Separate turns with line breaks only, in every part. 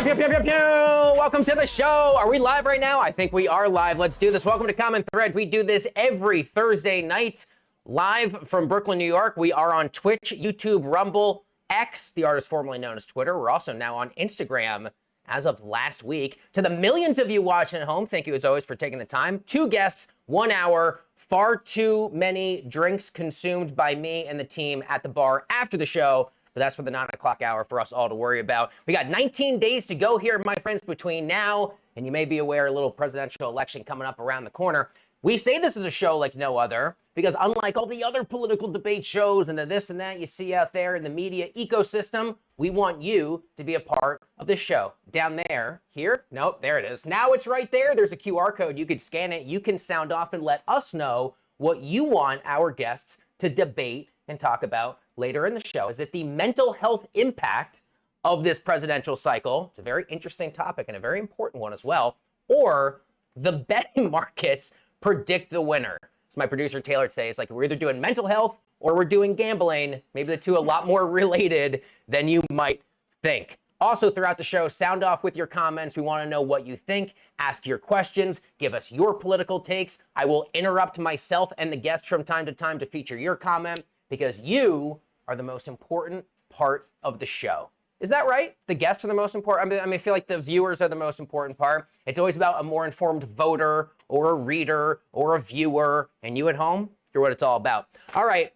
Pew, pew, pew, pew. Welcome to the show. Are we live right now? I think we are live. Let's do this. Welcome to Common Threads. We do this every Thursday night, live from Brooklyn, New York. We are on Twitch, YouTube, Rumble, X, the artist formerly known as Twitter. We're also now on Instagram as of last week. To the millions of you watching at home, thank you as always for taking the time. 2 guests, 1 hour, far too many drinks consumed by me and the team at the bar after the show. but that's for the 9 o'clock hour for us all to worry about. We got 19 days to go here, my friends, between now and you may be aware a little presidential election coming up around the corner. We say this is a show like no other because unlike all the other political debate shows and the this and that you see out there in the media ecosystem, we want you to be a part of the show. Down there, here, nope, there it is. Now it's right there. There's a QR code. You can scan it. You can sound off and let us know what you want our guests to debate and talk about later in the show. Is it the mental health impact of this presidential cycle? It's a very interesting topic and a very important one as well. Or the betting markets predict the winner. As my producer Taylor would say, it's like we're either doing mental health or we're doing gambling. Maybe the two a lot more related than you might think. Also, throughout the show, sound off with your comments. We want to know what you think. Ask your questions. Give us your political takes. I will interrupt myself and the guests from time to time to feature your comment because you are the most important part of the show. Is that right? The guests are the most important. I feel like the viewers are the most important part. It's always about a more informed voter or a reader or a viewer. And you at home, you're what it's all about. All right,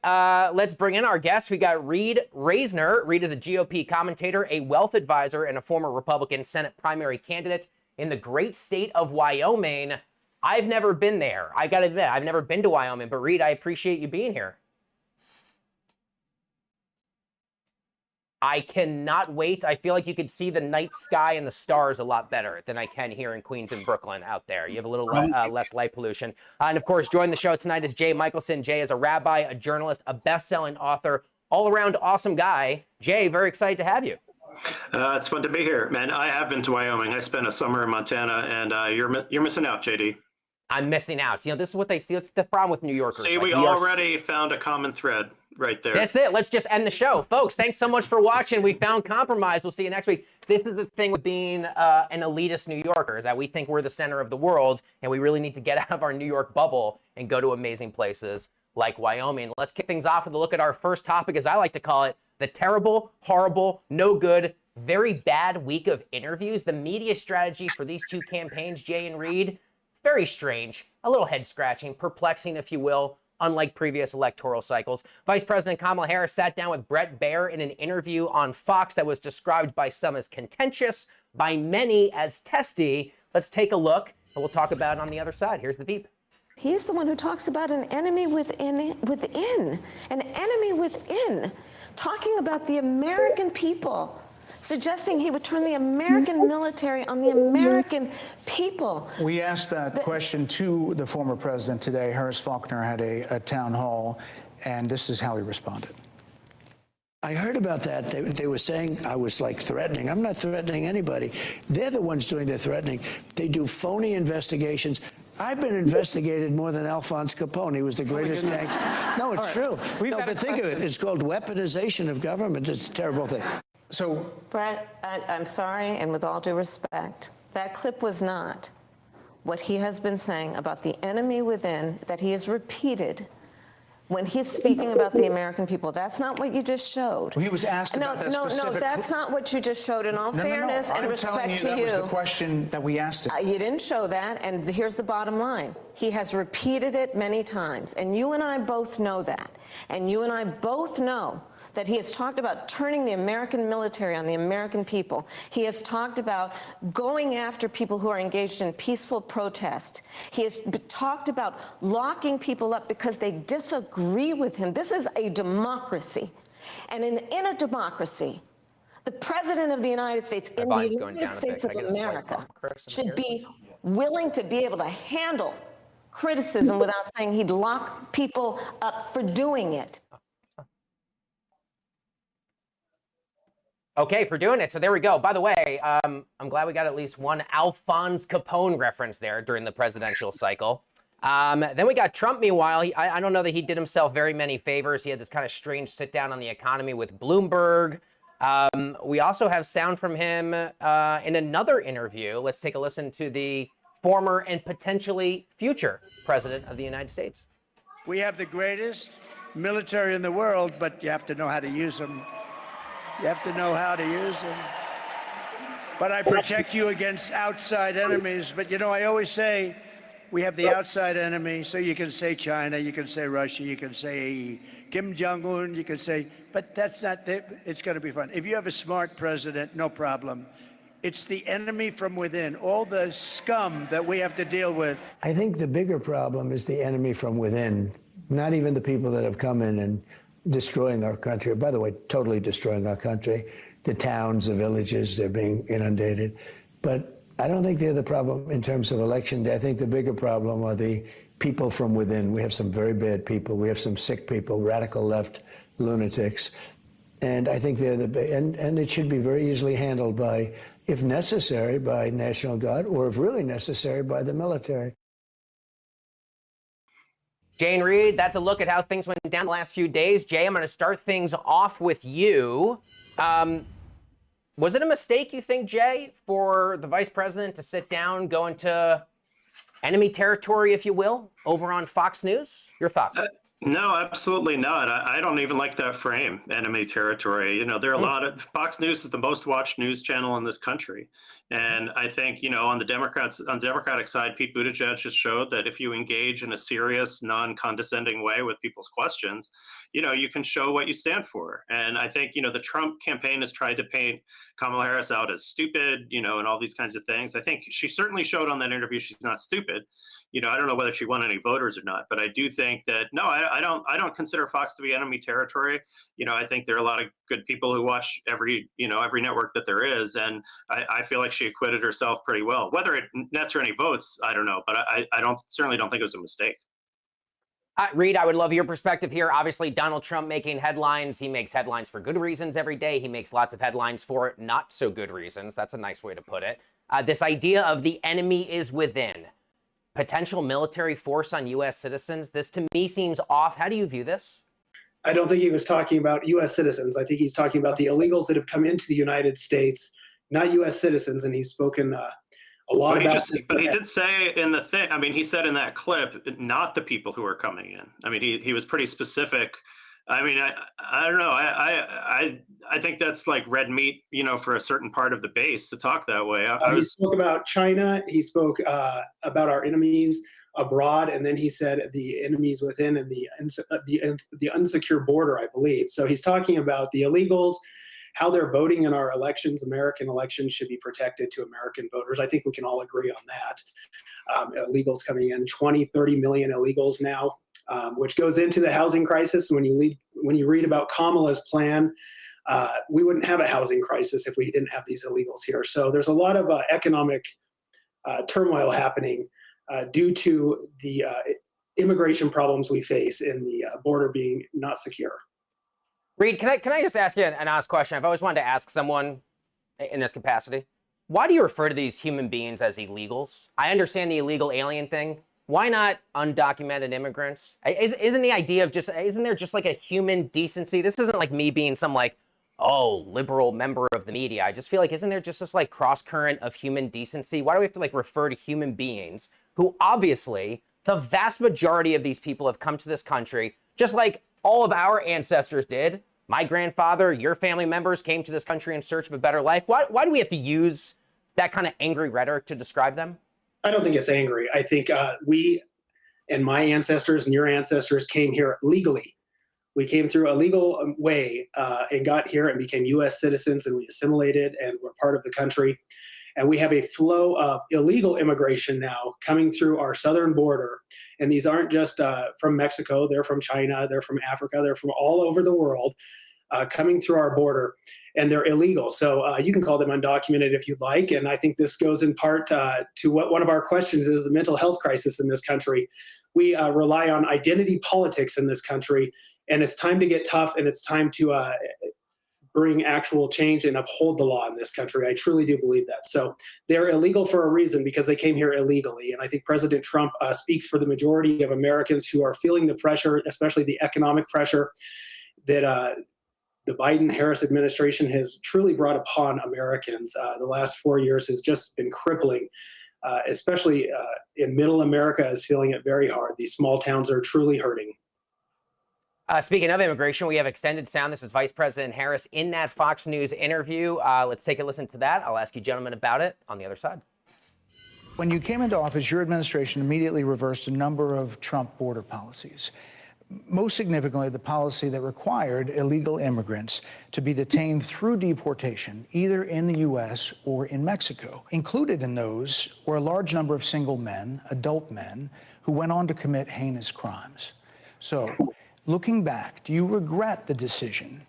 let's bring in our guests. We got Reid Rasner. Reid is a GOP commentator, a wealth advisor, and a former Republican Senate primary candidate in the great state of Wyoming. I've never been there. I got to admit, I've never been to Wyoming. But Reid, I appreciate you being here. I cannot wait. I feel like you could see the night sky and the stars a lot better than I can here in Queens and Brooklyn out there. You have a little less light pollution. And of course, joining the show tonight is Jay Michaelson. Jay is a rabbi, a journalist, a best-selling author, all-around awesome guy. Jay, very excited to have you.
It's fun to be here, man. I have been to Wyoming. I spent a summer in Montana, and you're missing out, JD.
I'm missing out. You know, this is what they see. It's the problem with New Yorkers.
See, we already found a common thread right there.
That's it. Let's just end the show. Folks, thanks so much for watching. We found compromise. We'll see you next week. This is the thing with being an elitist New Yorker, is that we think we're the center of the world, and we really need to get out of our New York bubble and go to amazing places like Wyoming. Let's kick things off with a look at our first topic, as I like to call it, the terrible, horrible, no good, very bad week of interviews. The media strategy for these two campaigns, Jay and Reid, very strange, a little head-scratching, perplexing, if you will, unlike previous electoral cycles. Vice President Kamala Harris sat down with Bret Baier in an interview on Fox that was described by some as contentious, by many as testy. Let's take a look, and we'll talk about it on the other side. Here's the beep.
He's the one who talks about an enemy within, an enemy within, talking about the American people, suggesting he would turn the American military on the American people.
We asked that question to the former president today. Harris Faulkner had a town hall, and this is how he responded.
I heard about that. They were saying I was like threatening. I'm not threatening anybody. They're the ones doing the threatening. They do phony investigations. I've been investigated more than Alphonse Capone. He was the greatest gangster. No, it's true. No, but think of it. It's called weaponization of government. It's a terrible thing.
So,
Bret, I'm sorry, and with all due respect, that clip was not what he has been saying about the enemy within that he has repeated when he's speaking about the American people. That's not what you just showed.
well, he was asked about that specific...
No, that's not what you just showed. In all fairness and respect to you.
That was the question that we asked him.
You didn't show that, and here's the bottom line. He has repeated it many times, and you and I both know that. And you and I both know that he has talked about turning the American military on the American people. He has talked about going after people who are engaged in peaceful protest. He has talked about locking people up because they disagree with him. This is a democracy. And in a democracy, the President of the United States, in the United States of America, should be willing to be able to handle criticism without saying he'd lock people up for doing it.
Okay, for doing it. So there we go. By the way, I'm glad we got at least one Alphonse Capone reference there during the presidential cycle. Then we got Trump, meanwhile. I don't know that he did himself very many favors. He had this kind of strange sit-down on the economy with Bloomberg. We also have sound from him in another interview. Let's take a listen to the former and potentially future president of the United States.
We have the greatest military in the world, but you have to know how to use them. You have to know how to use them. But I protect you against outside enemies. But, you know, I always say, We have the outside enemy, so you can say China, you can say Russia, you can say Kim Jong-un, you can say, but that's not, it's going to be fun. If you have a smart president, no problem. It's the enemy from within, all the scum that we have to deal with.
I think the bigger problem is the enemy from within, not even the people that have come in and destroying our country. By the way, totally destroying our country. The towns, the villages, they're being inundated. But I don't think they're the problem in terms of election day. I think the bigger problem are the people from within. We have some very bad people. We have some sick people, radical left lunatics. And I think they're and it should be very easily handled by, if necessary, by National Guard, or if really necessary, by the military.
Jane Reid, that's a look at how things went down the last few days. Jay, I'm going to start things off with you. Was it a mistake, you think, Jay, for the vice president to sit down, go into enemy territory, if you will, over on Fox News? Your thoughts?
No, absolutely not. I don't even like that frame, enemy territory. You know, there are a lot of, Fox News is the most watched news channel in this country. And I think, you know, on the Democratic side, Pete Buttigieg just showed that if you engage in a serious, non-condescending way with people's questions, you know, you can show what you stand for. And I think, you know, the Trump campaign has tried to paint Kamala Harris out as stupid, you know, and all these kinds of things. I think she certainly showed on that interview she's not stupid. You know, I don't know whether she won any voters or not, but I do think that, no, I don't consider Fox to be enemy territory. You know, I think there are a lot of good people who watch every network that there is. And I feel like she acquitted herself pretty well. Whether it nets her any votes, I don't know, but I certainly don't think it was a mistake.
Reid, I would love your perspective here. Obviously, Donald Trump making headlines. He makes headlines for good reasons every day. He makes lots of headlines for not so good reasons. That's a nice way to put it. This idea of the enemy is within. Potential military force on U.S. citizens. This, to me, seems off. How do you view this?
I don't think he was talking about U.S. citizens. I think he's talking about the illegals that have come into the United States, not U.S. citizens, and he's spoken a lot about this.
But he did say in the thing, I mean, he said in that clip, not the people who are coming in. I mean, he was pretty specific. I mean, I don't know. I think that's like red meat, you know, for a certain part of the base to talk that way.
He spoke about China. He spoke about our enemies abroad, and then he said the enemies within and the unsecure border, I believe. So he's talking about the illegals, how they're voting in our elections. American elections should be protected to American voters. I think we can all agree on that. Illegals coming in, 20, 30 million illegals now. Which goes into the housing crisis. When you read about Kamala's plan, we wouldn't have a housing crisis if we didn't have these illegals here. So there's a lot of economic turmoil happening due to the immigration problems we face and the border being not secure.
Reid, can I just ask you an honest question? I've always wanted to ask someone in this capacity. Why do you refer to these human beings as illegals? I understand the illegal alien thing. Why not undocumented immigrants? Isn't the idea of isn't there just like a human decency? This isn't like me being some like, oh, liberal member of the media. I just feel like, isn't there just this like cross current of human decency? Why do we have to like refer to human beings who obviously the vast majority of these people have come to this country, just like all of our ancestors did. My grandfather, your family members came to this country in search of a better life. Why do we have to use that kind of angry rhetoric to describe them?
I don't think it's angry. I think we and my ancestors and your ancestors came here legally. We came through a legal way and got here and became U.S. citizens, and we assimilated and we're part of the country. And we have a flow of illegal immigration now coming through our southern border. And these aren't just from Mexico. They're from China. They're from Africa. They're from all over the world coming through our border. And they're illegal. So you can call them undocumented if you'd like. And I think this goes in part to what one of our questions is, the mental health crisis in this country. We rely on identity politics in this country. And it's time to get tough, and it's time to bring actual change and uphold the law in this country. I truly do believe that. So they're illegal for a reason, because they came here illegally. And I think President Trump speaks for the majority of Americans who are feeling the pressure, especially the economic pressure that the Biden-Harris administration has truly brought upon Americans. The last 4 years has just been crippling, especially in middle America is feeling it very hard. These small towns are truly hurting.
Speaking of immigration, we have extended sound. This is Vice President Harris in that Fox News interview. Let's take a listen to that. I'll ask you gentlemen about it on the other side.
When you came into office, your administration immediately reversed a number of Trump border policies. Most significantly, the policy that required illegal immigrants to be detained through deportation, either in the U.S. or in Mexico. Included in those were a large number of single men, adult men, who went on to commit heinous crimes. So, looking back, do you regret the decision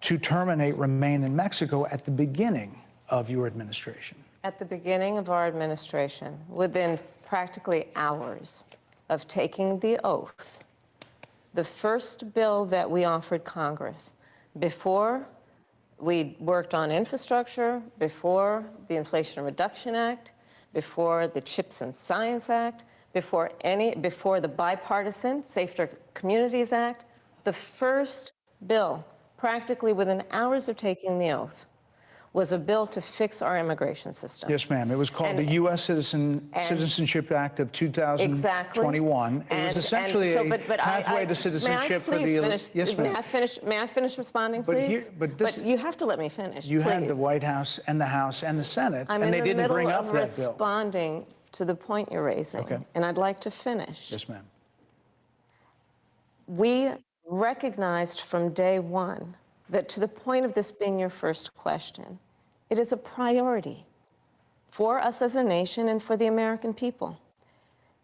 to terminate Remain in Mexico at the beginning of your administration?
At the beginning of our administration, within practically hours of taking the oath, the first bill that we offered Congress, before we worked on infrastructure, before the Inflation Reduction Act, before the Chips and Science Act, before the bipartisan Safer Communities Act, the first bill, practically within hours of taking the oath, was a bill to fix our immigration system.
Yes, ma'am. It was called the U.S. Citizenship Act of 2021.
Exactly.
It was essentially a pathway to citizenship for the... Yes, ma'am.
May I finish responding, please?
But
you have to let me finish,
You
please.
had the White House and the House and the Senate,
I'm
and they didn't bring up that bill.
I'm in the middle of responding to the point you're raising,
Okay.
and I'd like to finish.
Yes, ma'am.
We recognized from day one that, to the point of this being your first question, it is a priority for us as a nation and for the American people.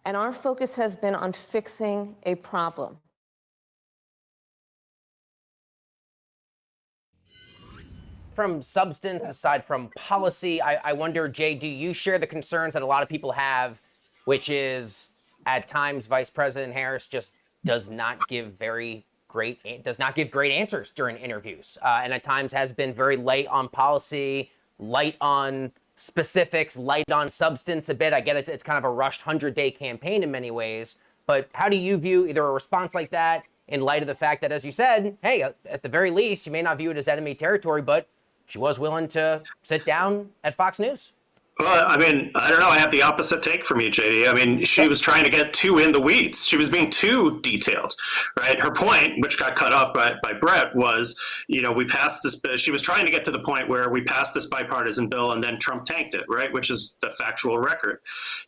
And our focus has been on fixing a problem.
From substance, aside from policy, I wonder, Jay, do you share the concerns that a lot of people have, which is at times Vice President Harris just does not give great answers during interviews, and at times has been very light on policy, light on specifics, light on substance a bit. I get it's kind of a rushed 100-day campaign in many ways, but how do you view either a response like that in light of the fact that, as you said, hey, at the very least, you may not view it as enemy territory, but she was willing to sit down at Fox News?
Well, I mean, I don't know. I have the opposite take from you, JD. I mean, she was trying to get too in the weeds. She was being too detailed, right? Her point, which got cut off by Brett, was, we passed this. She was trying to get to the point where we passed this bipartisan bill and then Trump tanked it, right? Which is the factual record.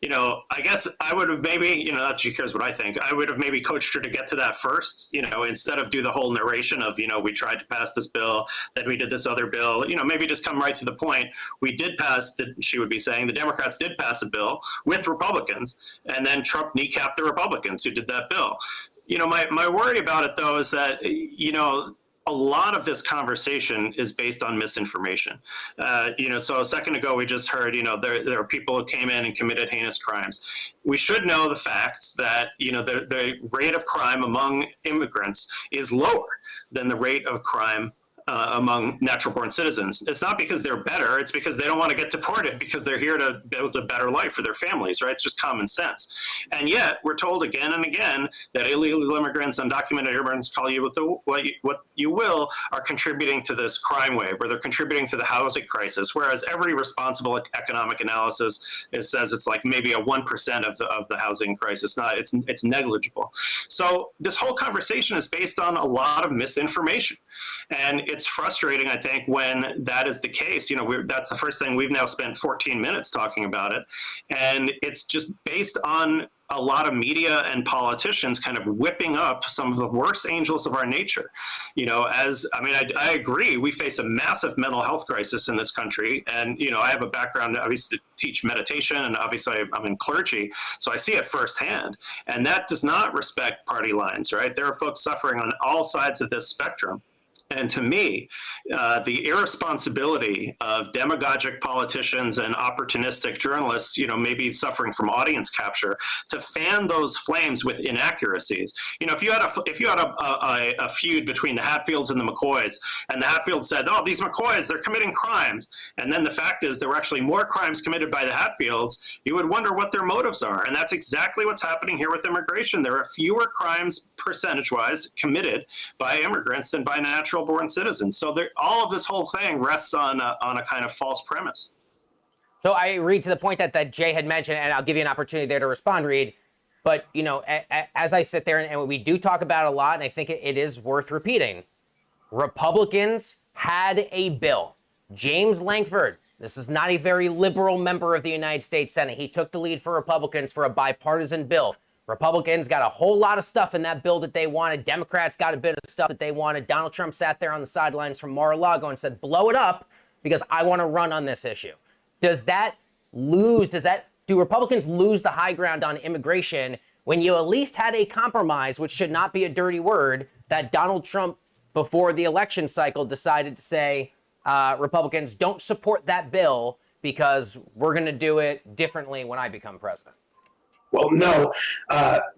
I guess I would have maybe, not that she cares what I think, I would have maybe coached her to get to that first, instead of do the whole narration of, we tried to pass this bill, then we did this other bill, maybe just come right to the point. We did pass, she would be saying, the Democrats did pass a bill with Republicans, and then Trump kneecapped the Republicans who did that bill. My worry about it, though, is that, a lot of this conversation is based on misinformation. So a second ago, we just heard, there are people who came in and committed heinous crimes. We should know the facts that, the rate of crime among immigrants is lower than the rate of crime among natural-born citizens. It's not because they're better, it's because they don't want to get deported because they're here to build a better life for their families, right? It's just common sense. And yet, we're told again and again that illegal immigrants, undocumented immigrants, call you what you will, are contributing to this crime wave, or they're contributing to the housing crisis, whereas every responsible economic analysis says it's like maybe a 1% of the housing crisis. It's negligible. So this whole conversation is based on a lot of misinformation. And it's frustrating, I think, when that is the case. That's the first thing. We've now spent 14 minutes talking about it. And it's just based on a lot of media and politicians kind of whipping up some of the worst angels of our nature. I agree, we face a massive mental health crisis in this country. And, I have a background, I used to teach meditation, and obviously I'm in clergy, so I see it firsthand. And that does not respect party lines, right? There are folks suffering on all sides of this spectrum. And to me, the irresponsibility of demagogic politicians and opportunistic journalists, maybe suffering from audience capture, to fan those flames with inaccuracies. If you had a feud between the Hatfields and the McCoys, and the Hatfields said, "Oh, these McCoys, they're committing crimes," and then the fact is there were actually more crimes committed by the Hatfields, you would wonder what their motives are. And that's exactly what's happening here with immigration. There are fewer crimes percentage-wise committed by immigrants than by natural-born citizens. So all of this whole thing rests on a kind of false premise.
So I read to the point that Jay had mentioned, and I'll give you an opportunity there to respond, Reid. But, as I sit there, and we do talk about it a lot, and I think it is worth repeating, Republicans had a bill. James Lankford, This is not a very liberal member of the United States Senate. He took the lead for Republicans for a bipartisan bill. Republicans got a whole lot of stuff in that bill that they wanted. Democrats got a bit of stuff that they wanted. Donald Trump sat there on the sidelines from Mar-a-Lago and said, blow it up because I want to run on this issue. Do Republicans lose the high ground on immigration when you at least had a compromise, which should not be a dirty word, that Donald Trump, before the election cycle, decided to say, Republicans don't support that bill because we're going to do it differently when I become president?
Well, no,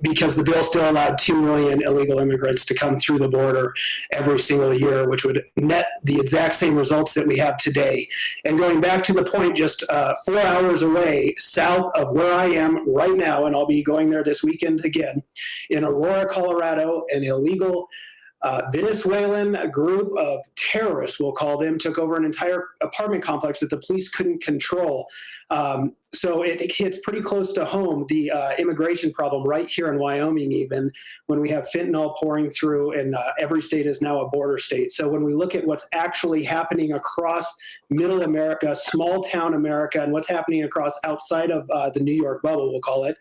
because the bill still allowed 2 million illegal immigrants to come through the border every single year, which would net the exact same results that we have today. And going back to the point, just 4 hours away south of where I am right now, and I'll be going there this weekend again, in Aurora, Colorado, an illegal Venezuelan group of terrorists, we'll call them, took over an entire apartment complex that the police couldn't control. So it hits pretty close to home, the immigration problem right here in Wyoming, even when we have fentanyl pouring through, and every state is now a border state. So when we look at what's actually happening across middle America, small town America, and what's happening across outside of the New York bubble, we'll call it,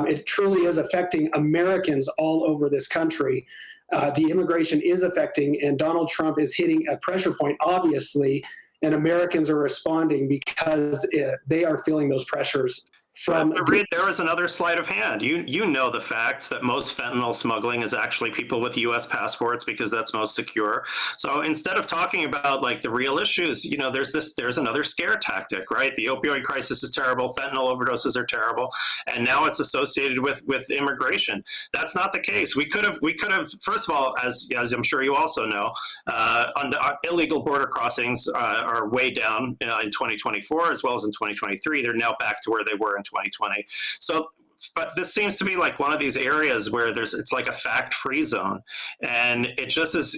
it truly is affecting Americans all over this country. The immigration is affecting, and Donald Trump is hitting a pressure point, obviously, and Americans are responding because they are feeling those pressures.
Reid, there is another sleight of hand. You know the facts that most fentanyl smuggling is actually people with U.S. passports because that's most secure. So instead of talking about like the real issues, there's another scare tactic, right? The opioid crisis is terrible. Fentanyl overdoses are terrible, and now it's associated with immigration. That's not the case. We could have. First of all, as I'm sure you also know, illegal border crossings are way down in 2024 as well as in 2023. They're now back to where they were in 2020. So, but this seems to be like one of these areas where it's like a fact-free zone. And it just is,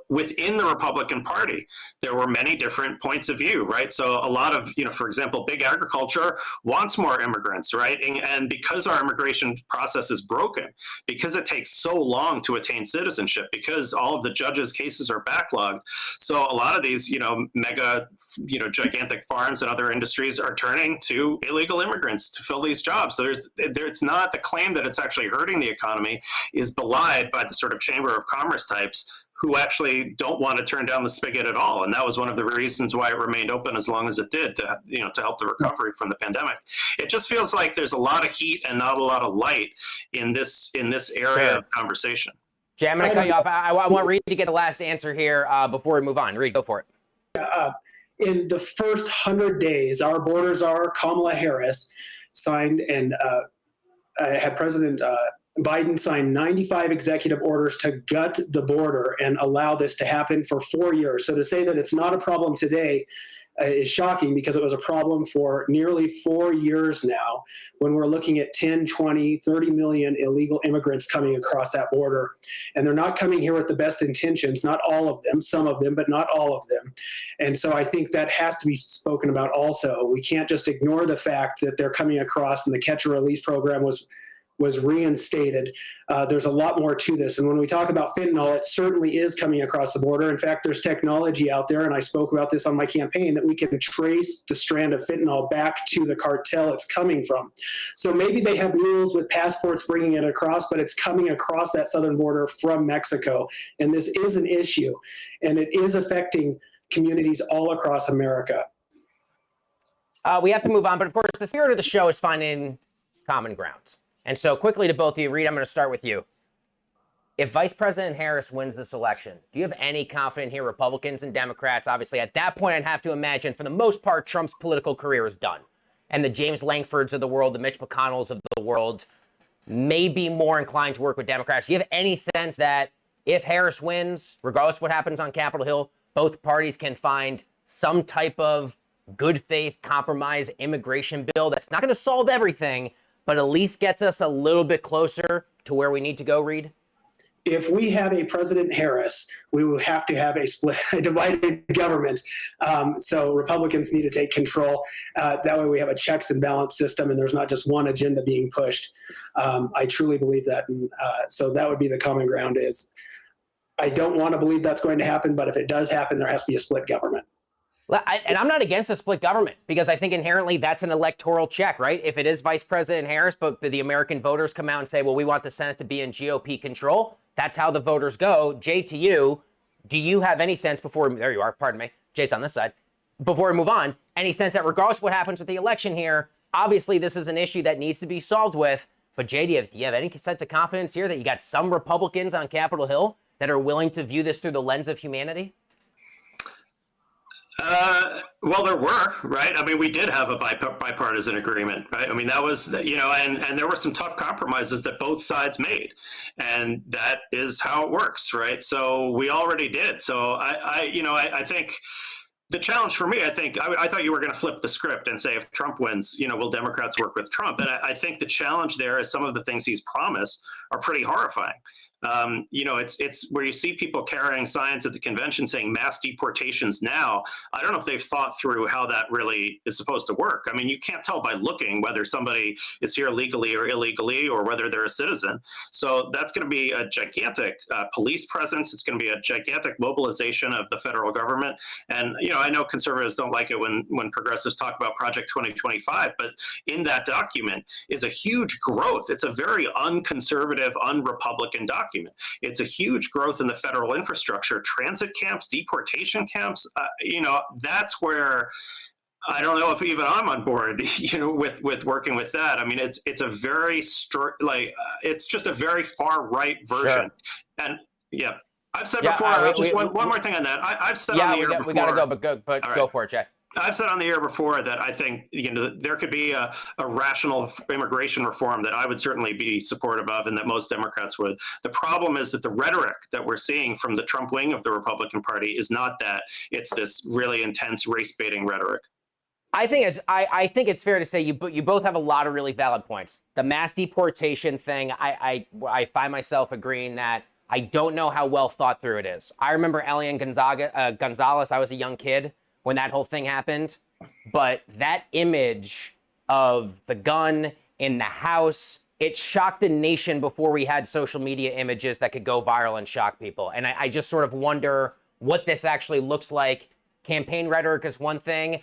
within the Republican Party, there were many different points of view, right? So a lot of, for example, big agriculture wants more immigrants, right? And because our immigration process is broken, because it takes so long to attain citizenship, because all of the judges' cases are backlogged, so a lot of these, mega, gigantic farms and other industries are turning to illegal immigrants to fill these jobs. So it's not the claim that it's actually hurting the economy is belied by the sort of Chamber of Commerce types who actually don't want to turn down the spigot at all. And that was one of the reasons why it remained open as long as it did to help the recovery from the pandemic. It just feels like there's a lot of heat and not a lot of light in this area of conversation.
Jay, I'm going to cut you off. I want Reid to get the last answer here before we move on. Reid, go for it.
In the first 100 days, our border czar, Kamala Harris, signed and had President Biden sign 95 executive orders to gut the border and allow this to happen for 4 years. So to say that it's not a problem today is shocking because it was a problem for nearly 4 years now when we're looking at 10, 20, 30 million illegal immigrants coming across that border. And they're not coming here with the best intentions, not all of them, some of them, but not all of them. And so I think that has to be spoken about also. We can't just ignore the fact that they're coming across and the catch and release program was reinstated. There's a lot more to this. And when we talk about fentanyl, it certainly is coming across the border. In fact, there's technology out there, and I spoke about this on my campaign, that we can trace the strand of fentanyl back to the cartel it's coming from. So maybe they have mules with passports bringing it across, but it's coming across that southern border from Mexico. And this is an issue, and it is affecting communities all across America.
We have to move on, but of course, the spirit of the show is finding common ground. And so quickly to both of you, Reid, I'm going to start with you. If Vice President Harris wins this election, do you have any confidence here, Republicans and Democrats? Obviously, at that point, I'd have to imagine, for the most part, Trump's political career is done. And the James Langfords of the world, the Mitch McConnells of the world, may be more inclined to work with Democrats. Do you have any sense that if Harris wins, regardless of what happens on Capitol Hill, both parties can find some type of good faith compromise immigration bill that's not going to solve everything, but at least gets us a little bit closer to where we need to go, Reid?
If we have a President Harris, we will have to have a divided government. So Republicans need to take control. That way we have a checks and balance system and there's not just one agenda being pushed. I truly believe that. And so that would be the common ground is I don't want to believe that's going to happen, but if it does happen, there has to be a split government.
And I'm not against a split government because I think inherently that's an electoral check, right? If it is Vice President Harris, but the American voters come out and say, well, we want the Senate to be in GOP control, that's how the voters go. Jay, to you, do you have any sense before, there you are, pardon me, Jay's on this side, before we move on, any sense that regardless of what happens with the election here, obviously this is an issue that needs to be solved with, but Jay, do you have any sense of confidence here that you got some Republicans on Capitol Hill that are willing to view this through the lens of humanity?
Well, there were, right? I mean, we did have a bipartisan agreement, right? I mean, that was, and there were some tough compromises that both sides made, and that is how it works, right? So we already did. So I think the challenge for me, I thought you were going to flip the script and say, if Trump wins, will Democrats work with Trump? And I think the challenge there is some of the things he's promised are pretty horrifying. It's where you see people carrying signs at the convention saying mass deportations now. I don't know if they've thought through how that really is supposed to work. I mean, you can't tell by looking whether somebody is here legally or illegally or whether they're a citizen. So that's going to be a gigantic police presence. It's going to be a gigantic mobilization of the federal government. And, I know conservatives don't like it when progressives talk about Project 2025, but in that document is a huge growth. It's a very unconservative, unrepublican document. It's a huge growth in the federal infrastructure, transit camps, deportation camps. That's where I don't know if even I'm on board, with working with that. I mean, it's a very it's just a very far right version. Sure. And yeah, I've said before. One more thing on that. I've said on the air before. We got to go, but go for it, Jay.
I've
said on the air before that I think there could be a rational immigration reform that I would certainly be supportive of and that most Democrats would. The problem is that the rhetoric that we're seeing from the Trump wing of the Republican Party is not that. It's this really intense race-baiting rhetoric.
I think it's fair to say you both have a lot of really valid points. The mass deportation thing, I find myself agreeing that I don't know how well thought through it is. I remember Elian Gonzalez. I was a young kid when that whole thing happened, but that image of the gun in the house, it shocked a nation before we had social media images that could go viral and shock people. And I just sort of wonder what this actually looks like. Campaign rhetoric is one thing,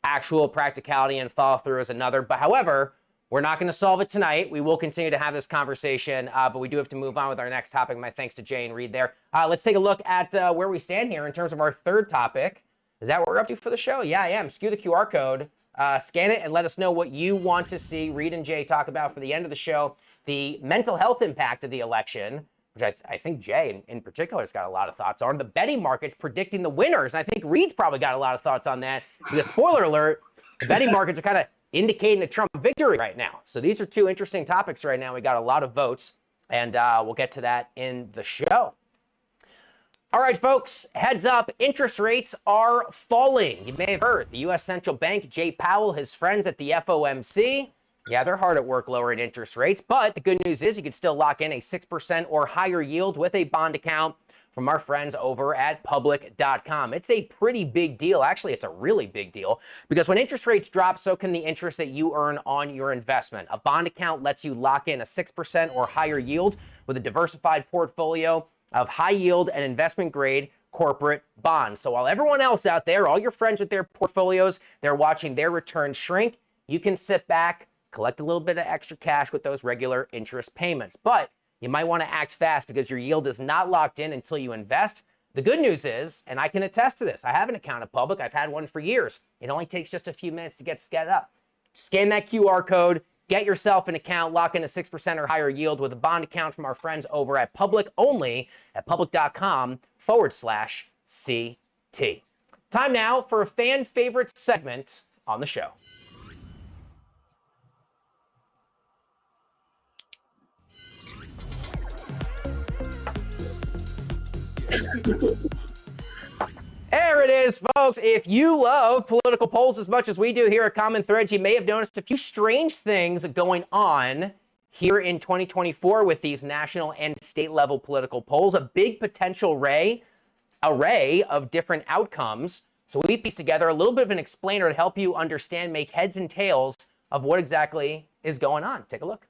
actual practicality and follow through is another. But however, we're not going to solve it tonight. We will continue to have this conversation, but we do have to move on with our next topic. My thanks to Jay and Reid there. Let's take a look at where we stand here in terms of our third topic. Is that what we're up to for the show? Yeah, I am. Skew the QR code, scan it, and let us know what you want to see Reid and Jay talk about for the end of the show. The mental health impact of the election, which I think Jay in particular has got a lot of thoughts on. The betting markets predicting the winners, and I think Reid's probably got a lot of thoughts on that. Because spoiler alert, the betting markets are kind of indicating a Trump victory right now. So these are two interesting topics right now. We got a lot of votes, and we'll get to that in the show. All right, folks, heads up, interest rates are falling. You may have heard the U.S. Central Bank, Jay Powell, his friends at the FOMC. Yeah, they're hard at work lowering interest rates, but the good news is you can still lock in a 6% or higher yield with a bond account from our friends over at public.com. It's a pretty big deal. Actually, it's a really big deal because when interest rates drop, so can the interest that you earn on your investment. A bond account lets you lock in a 6% or higher yield with a diversified portfolio of high yield and investment grade corporate bonds. So while everyone else out there, all your friends with their portfolios, they're watching their returns shrink, you can sit back, collect a little bit of extra cash with those regular interest payments. But you might want to act fast because your yield is not locked in until you invest. The good news is, and I can attest to this, I have an account at Public. I've had one for years. It only takes just a few minutes to get set up. Scan that QR code, get yourself an account, lock in a 6% or higher yield with a bond account from our friends over at Public, only at public.com/CT. Time now for a fan favorite segment on the show. There it is, folks. If you love political polls as much as we do here at Common Threads, you may have noticed a few strange things going on here in 2024 with these national and state level political polls. A big potential array of different outcomes. So we pieced together a little bit of an explainer to help you understand, make heads and tails of what exactly is going on. Take a look.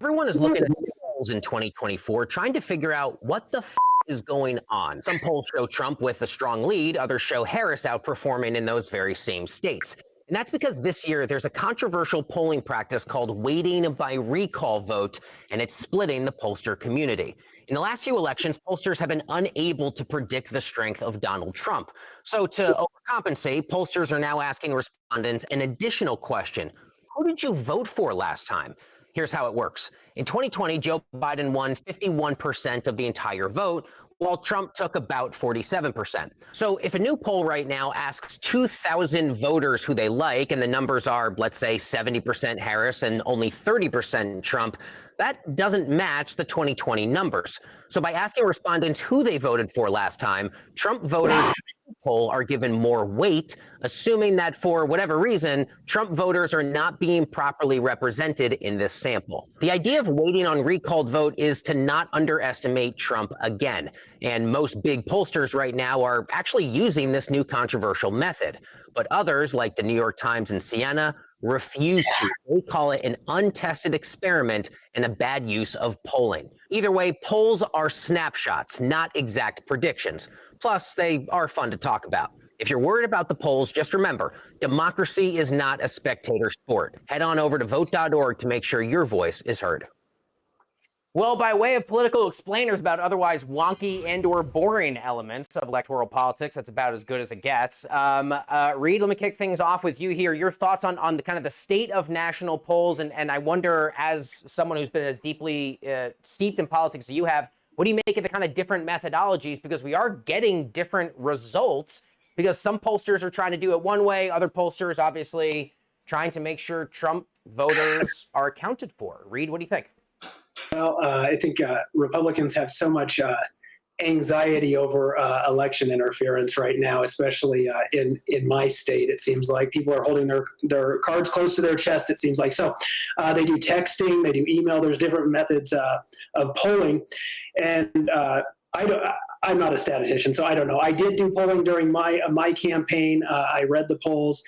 Everyone is looking at polls in 2024, trying to figure out what the is going on? Some polls show Trump with a strong lead, others show Harris outperforming in those very same states. And that's because this year there's a controversial polling practice called weighting by recall vote, and it's splitting the pollster community. In the last few elections, pollsters have been unable to predict the strength of Donald Trump. So to overcompensate, pollsters are now asking respondents an additional question. Who did you vote for last time? Here's how it works. In 2020, Joe Biden won 51% of the entire vote, while Trump took about 47%. So if a new poll right now asks 2,000 voters who they like, and the numbers are, let's say, 70% Harris and only 30% Trump, that doesn't match the 2020 numbers. So by asking respondents who they voted for last time, Trump voters in the poll are given more weight, assuming that for whatever reason, Trump voters are not being properly represented in this sample. The idea of waiting on recalled vote is to not underestimate Trump again. And most big pollsters right now are actually using this new controversial method. But others, like the New York Times and Siena, refuse to. They call it an untested experiment and a bad use of polling. Either way, polls are snapshots, not exact predictions. Plus, they are fun to talk about. If you're worried about the polls, just remember, democracy is not a spectator sport. Head on over to vote.org to make sure your voice is heard. Well, by way of political explainers about otherwise wonky and or boring elements of electoral politics, that's about as good as it gets. Reid, let me kick things off with you here. Your thoughts on the kind of the state of national polls, and I wonder, as someone who's been as deeply steeped in politics as you have, what do you make of the kind of different methodologies? Because we are getting different results, because some pollsters are trying to do it one way, other pollsters obviously trying to make sure Trump voters are accounted for. Reid, what do you think?
Well, I think Republicans have so much anxiety over election interference right now, especially in my state. It seems like people are holding their cards close to their chest, it seems like. So they do texting, they do email. There's different methods of polling. And I'm not a statistician, so I don't know. I did do polling during my campaign. I read the polls.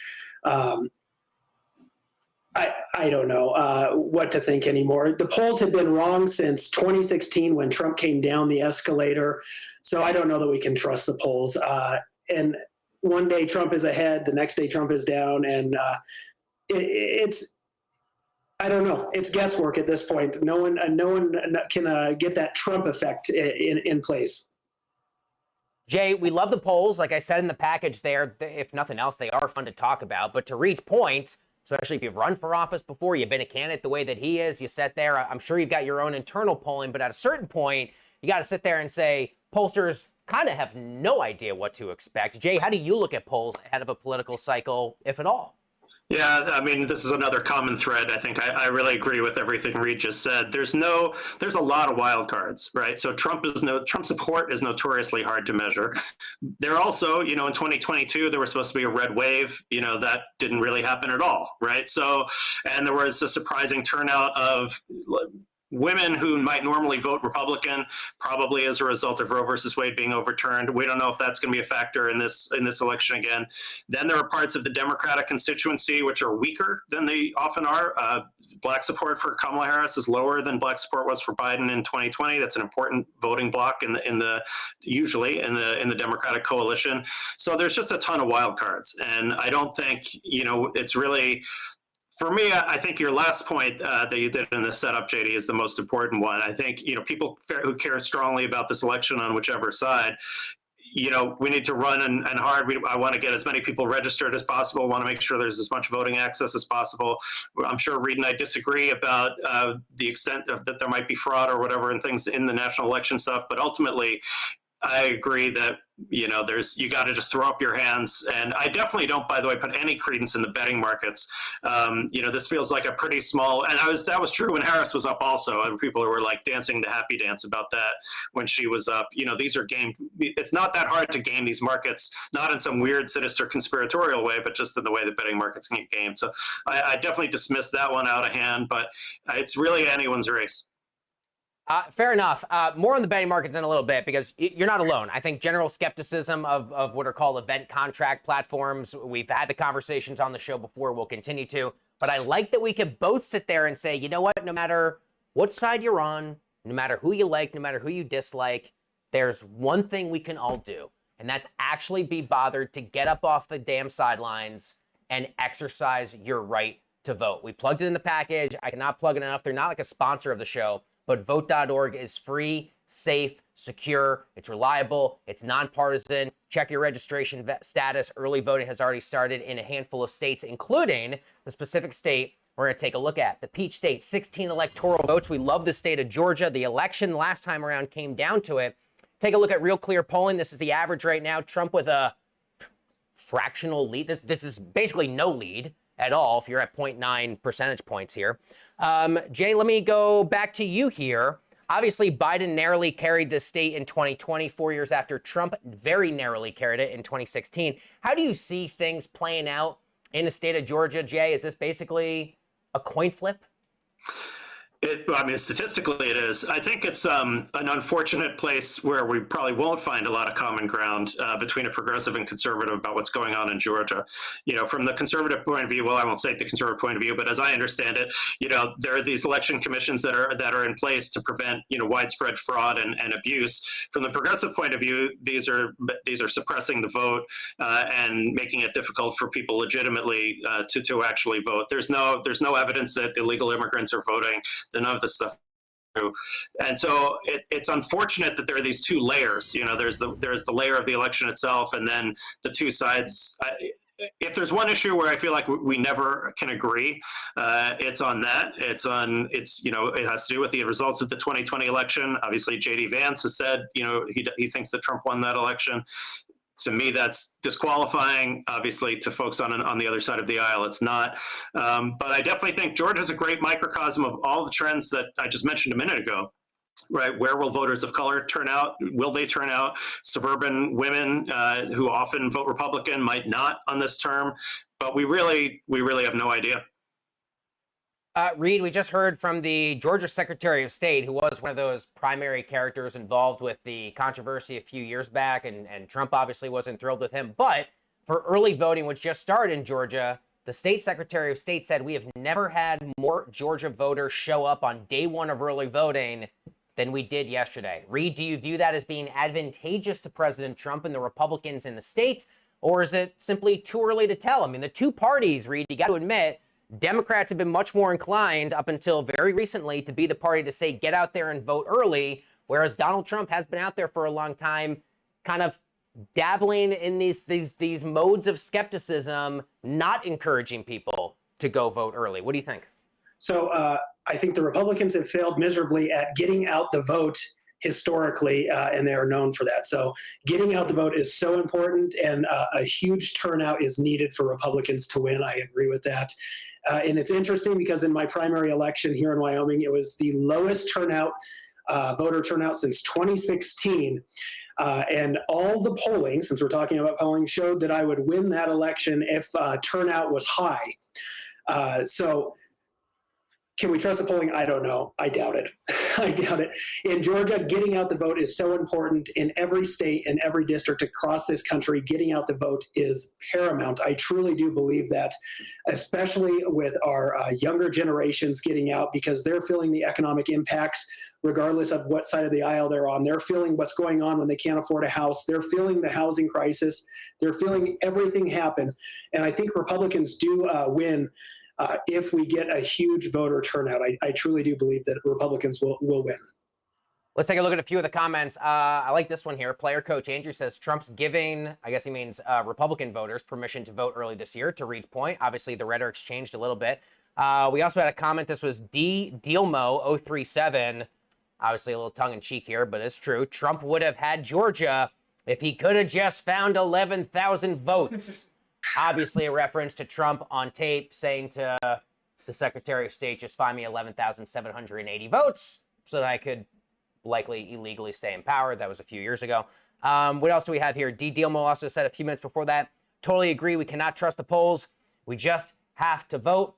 I don't know what to think anymore. The polls have been wrong since 2016 when Trump came down the escalator. So I don't know that we can trust the polls. And one day Trump is ahead, the next day Trump is down. And it's, I don't know. It's guesswork at this point. No one can get that Trump effect in place.
Jay, we love the polls. Like I said in the package there, if nothing else, they are fun to talk about. But to Reid's point, especially if you've run for office before, you've been a candidate the way that he is, you sit there, I'm sure you've got your own internal polling, but at a certain point, you got to sit there and say, pollsters kind of have no idea what to expect. Jay, how do you look at polls ahead of a political cycle, if at all?
Yeah, I mean, this is another common thread. I think I really agree with everything Reid just said. There's a lot of wild cards, right? So Trump support is notoriously hard to measure. There also, in 2022, there was supposed to be a red wave. That didn't really happen at all, right? So, and there was a surprising turnout of women who might normally vote Republican, probably as a result of Roe versus Wade being overturned. We don't know if that's going to be a factor in this election again. Then there are parts of the Democratic constituency which are weaker than they often are. Black support for Kamala Harris is lower than Black support was for Biden in 2020. That's an important voting bloc usually in the Democratic coalition. So there's just a ton of wild cards, and I don't think it's really. For me, I think your last point that you did in the setup, JD, is the most important one. I think, people who care strongly about this election on whichever side, we need to run and hard. I want to get as many people registered as possible. I want to make sure there's as much voting access as possible. I'm sure Reid and I disagree about the extent that there might be fraud or whatever and things in the national election stuff. But ultimately, I agree that you got to just throw up your hands. And I definitely don't, by the way, put any credence in the betting markets. This feels like a pretty small, and that was true when Harris was up also. And people were like dancing the happy dance about that when she was up. These are game. It's not that hard to game these markets, not in some weird, sinister, conspiratorial way, but just in the way that betting markets can get gamed. So I definitely dismiss that one out of hand, but it's really anyone's race.
Fair enough. More on the betting markets in a little bit, because you're not alone. I think general skepticism of what are called event contract platforms. We've had the conversations on the show before. We'll continue to. But I like that we could both sit there and say, you know what? No matter what side you're on, no matter who you like, no matter who you dislike, there's one thing we can all do, and that's actually be bothered to get up off the damn sidelines and exercise your right to vote. We plugged it in the package. I cannot plug it enough. They're not like a sponsor of the show, but vote.org is free, safe, secure, it's reliable, it's nonpartisan. Check your registration status. Early voting has already started in a handful of states, including the specific state we're going to take a look at. The Peach State, 16 electoral votes. We love the state of Georgia. The election last time around came down to it. Take a look at Real Clear polling. This is the average right now. Trump with a fractional lead. This is basically no lead at all if you're at 0.9 percentage points here. Jay, let me go back to you here. Obviously, Biden narrowly carried this state in 2020, 4 years after Trump very narrowly carried it in 2016. How do you see things playing out in the state of Georgia, Jay? Is this basically a coin flip?
I mean, statistically it is. I think it's an unfortunate place where we probably won't find a lot of common ground between a progressive and conservative about what's going on in Georgia. From the conservative point of view, well, I won't say the conservative point of view, but as I understand it, there are these election commissions that are in place to prevent, widespread fraud and abuse. From the progressive point of view, these are suppressing the vote and making it difficult for people legitimately to actually vote. There's no evidence that illegal immigrants are voting. None of this stuff. And so it's unfortunate that there are these two layers. There's the layer of the election itself, and then the two sides. If there's one issue where I feel like we never can agree, it's on that. It has to do with the results of the 2020 election. Obviously, J.D. Vance has said, he thinks that Trump won that election. To me, that's disqualifying. Obviously, to folks on the other side of the aisle, it's not. But I definitely think Georgia is a great microcosm of all the trends that I just mentioned a minute ago. Right? Where will voters of color turn out? Will they turn out? Suburban women who often vote Republican might not on this term. But we really have no idea.
Reid, we just heard from the Georgia Secretary of State, who was one of those primary characters involved with the controversy a few years back, and Trump obviously wasn't thrilled with him. But for early voting, which just started in Georgia, the state Secretary of State said we have never had more Georgia voters show up on day one of early voting than we did yesterday. Reid, do you view that as being advantageous to President Trump and the Republicans in the state, or is it simply too early to tell? I mean, the two parties, Reid, you got to admit, Democrats have been much more inclined up until very recently to be the party to say, get out there and vote early, whereas Donald Trump has been out there for a long time, kind of dabbling in these modes of skepticism, not encouraging people to go vote early. What do you think?
So I think the Republicans have failed miserably at getting out the vote historically, and they are known for that. So getting out the vote is so important, and a huge turnout is needed for Republicans to win. I agree with that. And it's interesting because in my primary election here in Wyoming, it was the lowest turnout, voter turnout since 2016. And all the polling, since we're talking about polling, showed that I would win that election if turnout was high. So can we trust the polling? I don't know. I doubt it. I doubt it. In Georgia, getting out the vote is so important. In every state and every district across this country, getting out the vote is paramount. I truly do believe that, especially with our younger generations getting out, because they're feeling the economic impacts regardless of what side of the aisle they're on. They're feeling what's going on when they can't afford a house. They're feeling the housing crisis. They're feeling everything happen. And I think Republicans do win if we get a huge voter turnout. I truly do believe that Republicans will win.
Let's take a look at a few of the comments. I like this one here. Player coach Andrew says Trump's giving, I guess he means Republican voters, permission to vote early this year. To Reid's point, obviously the rhetoric's changed a little bit. We also had a comment. This was Dealmo037. Obviously a little tongue-in-cheek here, but it's true. Trump would have had Georgia if he could have just found 11,000 votes. Obviously a reference to Trump on tape saying to the Secretary of State, just find me 11,780 votes so that I could likely illegally stay in power. That was a few years ago. What else do we have here? D. Dealmo also said a few minutes before that, totally agree. We cannot trust the polls. We just have to vote.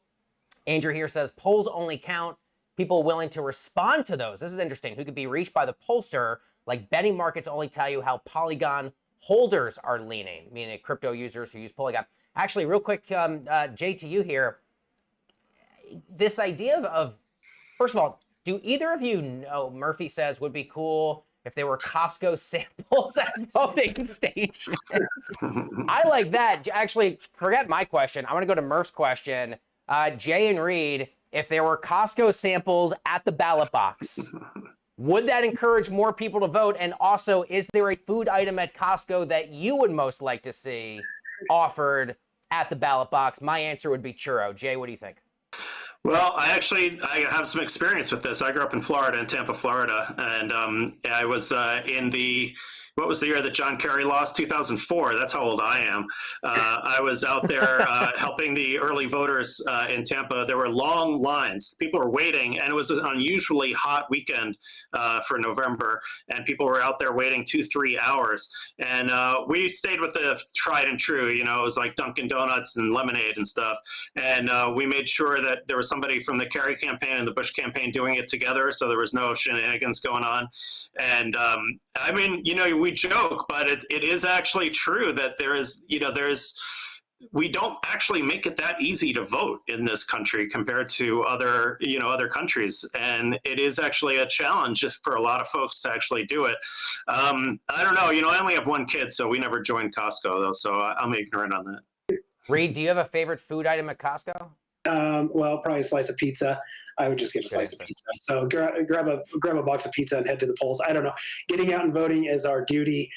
Andrew here says polls only count people willing to respond to those. This is interesting. Who could be reached by the pollster? Like betting markets only tell you how Polygon holders are leaning, meaning crypto users who use Polygon. Actually, real quick, Jay, to you here, this idea of, first of all, do either of you know, Murphy says would be cool if there were Costco samples at voting stations. I like that. Actually, forget my question. I want to go to Murph's question. Jay and Reid, if there were Costco samples at the ballot box, would that encourage more people to vote? And also, is there a food item at Costco that you would most like to see offered at the ballot box? My answer would be churro. Jay, what do you think?
Well, I have some experience with this. I grew up in Florida, in Tampa, Florida, and I was what was the year that John Kerry lost? 2004. That's how old I am. I was out there helping the early voters in Tampa. There were long lines. People were waiting, and it was an unusually hot weekend for November, and people were out there waiting 2-3 hours. And we stayed with the tried and true. You know, it was like Dunkin' Donuts and lemonade and stuff. And we made sure that there was somebody from the Kerry campaign and the Bush campaign doing it together, so there was no shenanigans going on. And I mean, you know, we joke, but it is actually true that we don't actually make it that easy to vote in this country compared to other countries. And it is actually a challenge just for a lot of folks to actually do it. I don't know, I only have one kid, so we never joined Costco though. So I'm ignorant on that.
Reid, do you have a favorite food item at Costco?
Well, probably a slice of pizza. I would just get a slice of pizza. So grab a box of pizza and head to the polls. I don't know. Getting out and voting is our duty.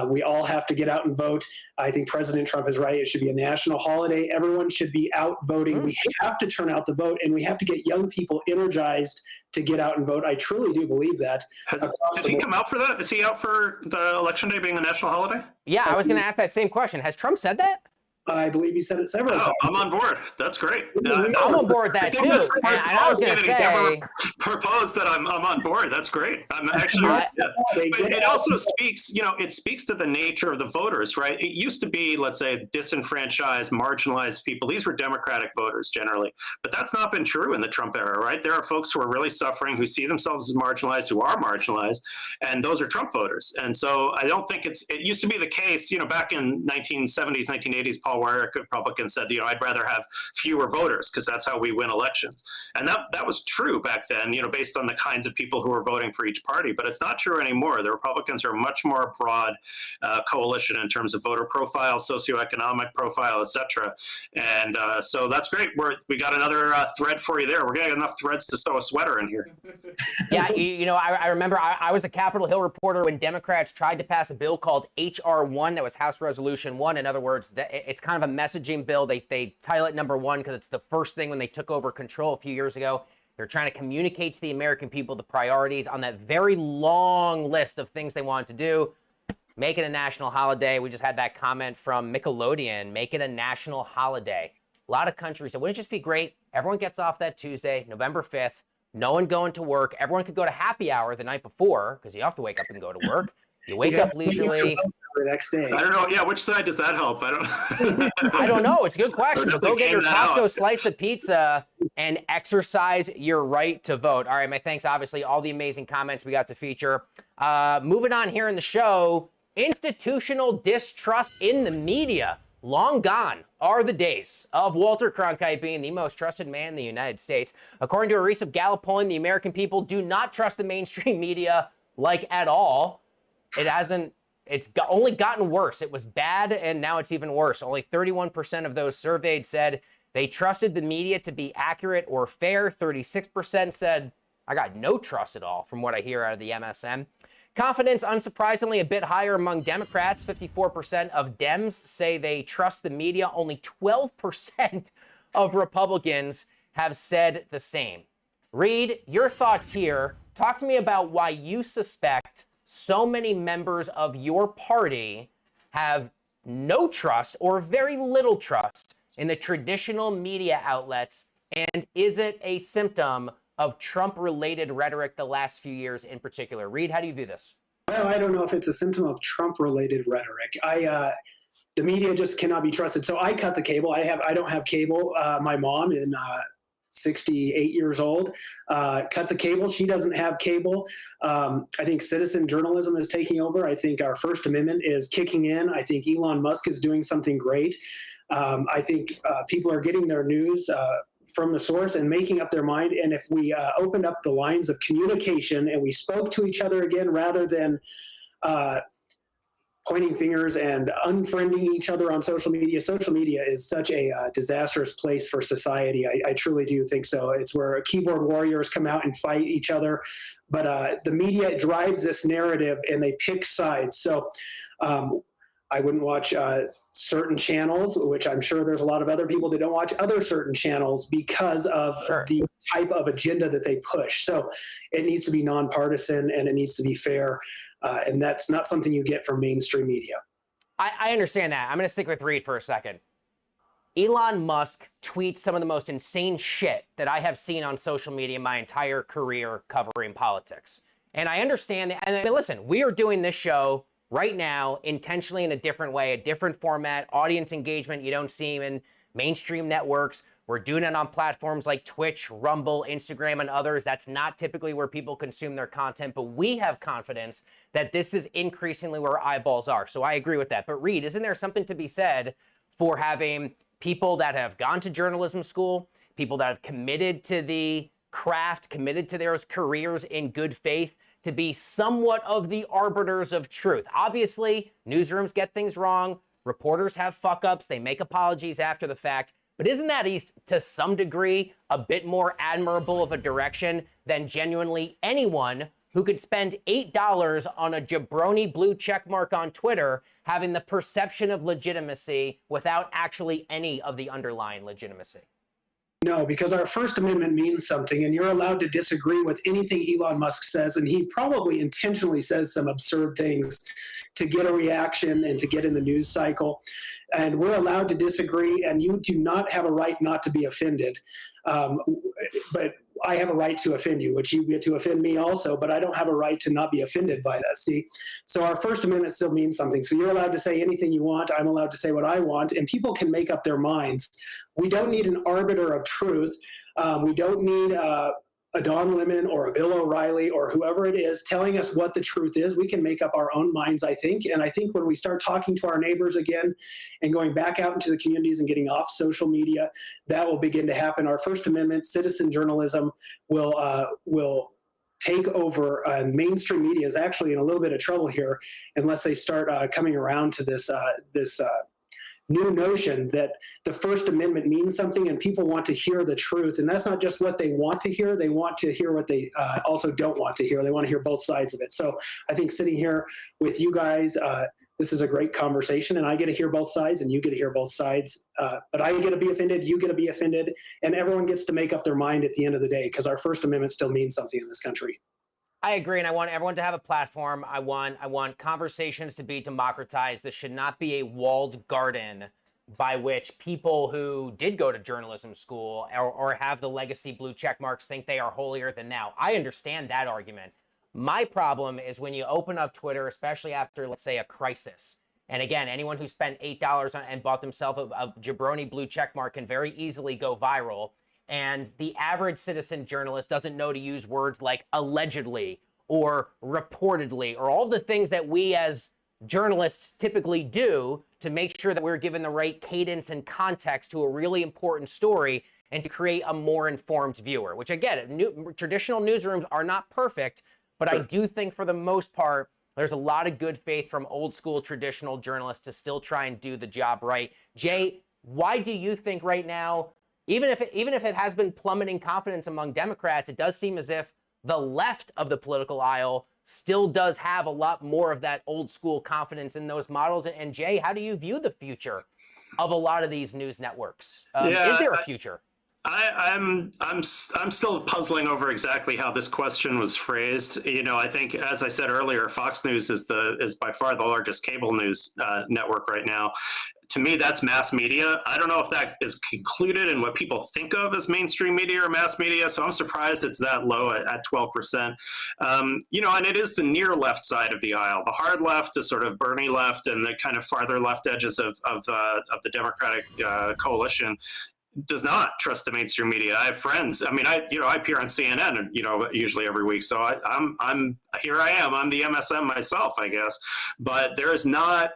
We all have to get out and vote. I think President Trump is right. It should be a national holiday. Everyone should be out voting. We have to turn out the vote, and we have to get young people energized to get out and vote. I truly do believe that.
Did he come out for that? Is he out for the election day being a national holiday?
Yeah, I was going to ask that same question. Has Trump said that?
I believe he said it several times.
I'm on board. That's great.
I'm on board with that too. I was going to say,
proposed that I'm on board. That's great. I'm actually. But it also speaks, it speaks to the nature of the voters, right? It used to be, let's say, disenfranchised, marginalized people. These were Democratic voters generally, but that's not been true in the Trump era, right? There are folks who are really suffering, who see themselves as marginalized, who are marginalized, and those are Trump voters. And so I don't think it used to be the case, back in 1970s, 1980s, Paul Warwick, Republican, said, I'd rather have fewer voters because that's how we win elections. And that was true back then, based on the kinds of people who were voting for each party. But it's not true anymore. The Republicans are a much more broad coalition in terms of voter profile, socioeconomic profile, et cetera. And so that's great. We got another thread for you there. We're getting enough threads to sew a sweater in here.
Yeah, I remember I was a Capitol Hill reporter when Democrats tried to pass a bill called H.R. 1, that was House Resolution 1. In other words, it's kind of a messaging bill. They title it number 1 because it's the first thing when they took over control a few years ago. They're trying to communicate to the American people the priorities on that very long list of things they wanted to do. Make it a national holiday. We just had that comment from Nickelodeon. Make it a national holiday. A lot of countries said, wouldn't it just be great? Everyone gets off that Tuesday, November 5th. No one going to work. Everyone could go to happy hour the night before because you have to wake up and go to work. You wake up leisurely.
The next day.
I don't know. Yeah, which side does that help?
I don't know. It's a good question. But go get your Costco slice of pizza and exercise your right to vote. All right, my thanks. Obviously, all the amazing comments we got to feature. Moving on here in the show, institutional distrust in the media. Long gone are the days of Walter Cronkite being the most trusted man in the United States. According to a recent Gallup polling, the American people do not trust the mainstream media at all. It's only gotten worse. It was bad, and now it's even worse. Only 31% of those surveyed said they trusted the media to be accurate or fair. 36% said, I got no trust at all from what I hear out of the MSM. Confidence, unsurprisingly, a bit higher among Democrats. 54% of Dems say they trust the media. Only 12% of Republicans have said the same. Reid, your thoughts here. Talk to me about why you suspect so many members of your party have no trust or very little trust in the traditional media outlets. And is it a symptom of Trump-related rhetoric the last few years in particular? Reid, how do you view this?
Well, I don't know if it's a symptom of Trump-related rhetoric. The media just cannot be trusted. So I cut the cable. I don't have cable. My mom in 68 years old, cut the cable. She doesn't have cable. I think citizen journalism is taking over. I think our First Amendment is kicking in. I think Elon Musk is doing something great. I think people are getting their news from the source and making up their mind. And if we opened up the lines of communication and we spoke to each other again, rather than pointing fingers and unfriending each other on social media is such a disastrous place for society. I truly do think so. It's where keyboard warriors come out and fight each other, but the media drives this narrative and they pick sides. So I wouldn't watch certain channels, which I'm sure there's a lot of other people that don't watch other certain channels because of the type of agenda that they push. So it needs to be nonpartisan and it needs to be fair. And that's not something you get from mainstream media.
I understand that. I'm going to stick with Reid for a second. Elon Musk tweets some of the most insane shit that I have seen on social media my entire career covering politics. And I understand that. And I mean, listen, we are doing this show right now intentionally in a different way, a different format, audience engagement you don't see in mainstream networks. We're doing it on platforms like Twitch, Rumble, Instagram, and others. That's not typically where people consume their content, but we have confidence that this is increasingly where eyeballs are. So I agree with that. But Reid, isn't there something to be said for having people that have gone to journalism school, people that have committed to the craft, committed to their careers in good faith, to be somewhat of the arbiters of truth? Obviously, newsrooms get things wrong. Reporters have fuck-ups. They make apologies after the fact. But isn't that, to some degree, a bit more admirable of a direction than genuinely anyone who could spend $8 on a jabroni blue checkmark on Twitter having the perception of legitimacy without actually any of the underlying legitimacy?
No, because our First Amendment means something, and you're allowed to disagree with anything Elon Musk says, and he probably intentionally says some absurd things to get a reaction and to get in the news cycle. And we're allowed to disagree, and you do not have a right not to be offended. But I have a right to offend you, which you get to offend me also, but I don't have a right to not be offended by that, see? So our First Amendment still means something. So you're allowed to say anything you want. I'm allowed to say what I want, and people can make up their minds. We don't need an arbiter of truth. We don't need a Don Lemon or a Bill O'Reilly or whoever it is telling us what the truth is. We can make up our own minds, I think. And I think when we start talking to our neighbors again and going back out into the communities and getting off social media, that will begin to happen. Our First Amendment citizen journalism will take over, and mainstream media is actually in a little bit of trouble here unless they start coming around to this new notion that the First Amendment means something and people want to hear the truth. And that's not just what they want to hear. They want to hear what they also don't want to hear. They want to hear both sides of it. So I think sitting here with you guys, this is a great conversation, and I get to hear both sides and you get to hear both sides. But I get to be offended, you get to be offended, and everyone gets to make up their mind at the end of the day because our First Amendment still means something in this country.
I agree, and I want everyone to have a platform. I want conversations to be democratized. This should not be a walled garden by which people who did go to journalism school or have the legacy blue check marks think they are holier than thou. I understand that argument. My problem is when you open up Twitter, especially after, let's say, a crisis. And again, anyone who spent $8 and bought themselves a jabroni blue check mark can very easily go viral. And the average citizen journalist doesn't know to use words like allegedly or reportedly or all the things that we as journalists typically do to make sure that we're given the right cadence and context to a really important story and to create a more informed viewer, which again, traditional newsrooms are not perfect, but I do think for the most part, there's a lot of good faith from old school traditional journalists to still try and do the job right. Jay, why do you think right now, even if it has been plummeting confidence among Democrats, it does seem as if the left of the political aisle still does have a lot more of that old school confidence in those models? And Jay, how do you view the future of a lot of these news networks? Is there a future?
I'm still puzzling over exactly how this question was phrased. You know, I think, as I said earlier, Fox News is by far the largest cable news network right now. To me, that's mass media. I don't know if that is included in what people think of as mainstream media or mass media, so I'm surprised it's that low at 12%. You know, and it is the near left side of the aisle. The hard left is sort of Bernie left, and the kind of farther left edges of the Democratic coalition does not trust the mainstream media. I have friends. I mean, I appear on CNN, usually every week. So I'm here. I'm the MSM myself, I guess. But there is not.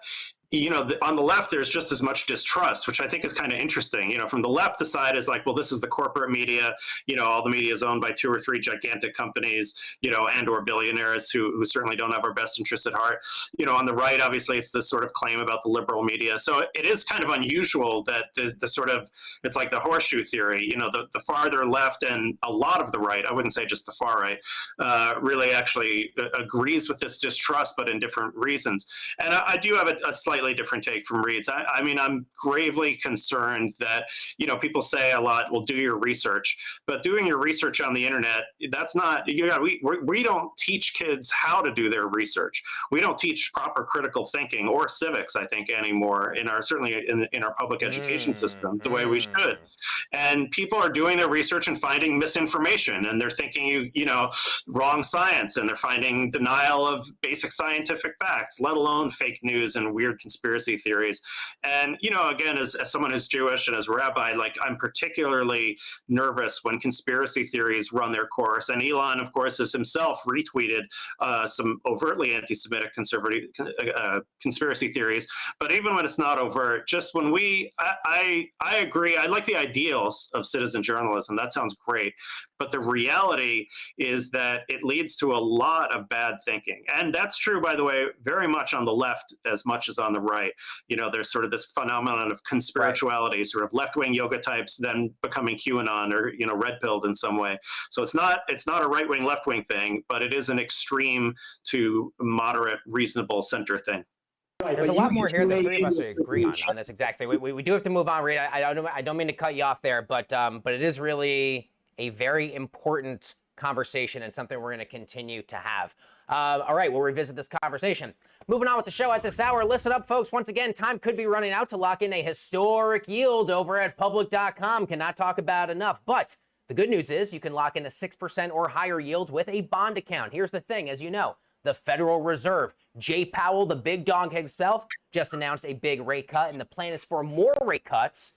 on the left, there's just as much distrust, which I think is kind of interesting. From the left, the side is like, well, this is the corporate media. All the media is owned by 2 or 3 gigantic companies, and or billionaires who certainly don't have our best interests at heart. On the right, obviously, it's this sort of claim about the liberal media. So it is kind of unusual that the sort of, it's like the horseshoe theory, the farther left and a lot of the right, I wouldn't say just the far right, really actually agrees with this distrust, but in different reasons. And I do have a slightly different take from Reid's. I mean, I'm gravely concerned that, people say a lot, well, do your research, but doing your research on the internet, that's not, we don't teach kids how to do their research. We don't teach proper critical thinking or civics, I think, anymore certainly in our public education system the way we should. And people are doing their research and finding misinformation, and they're thinking, wrong science, and they're finding denial of basic scientific facts, let alone fake news and weird conspiracy theories. And, again, as someone who's Jewish and as a rabbi, like, I'm particularly nervous when conspiracy theories run their course. And Elon, of course, has himself retweeted some overtly anti-Semitic conspiracy theories. But even when it's not overt, just when I agree, I like the ideals of citizen journalism. That sounds great. But the reality is that it leads to a lot of bad thinking. And that's true, by the way, very much on the left as much as on the right. There's sort of this phenomenon of conspirituality, sort of left-wing yoga types then becoming QAnon or, red-pilled in some way. So it's not a right-wing, left-wing thing, but it is an extreme to moderate, reasonable center thing.
There's a lot more here that 3 of us agree on this exact thing. We do have to move on, Reid. I don't mean to cut you off there, but it is really a very important conversation and something we're going to continue to have. All right, we'll revisit this conversation. Moving on with the show at this hour. Listen up, folks. Once again, time could be running out to lock in a historic yield over at public.com. Cannot talk about enough. But the good news is you can lock in a 6% or higher yield with a bond account. Here's the thing, as you know, the Federal Reserve, Jay Powell, the big dog himself, just announced a big rate cut, and the plan is for more rate cuts.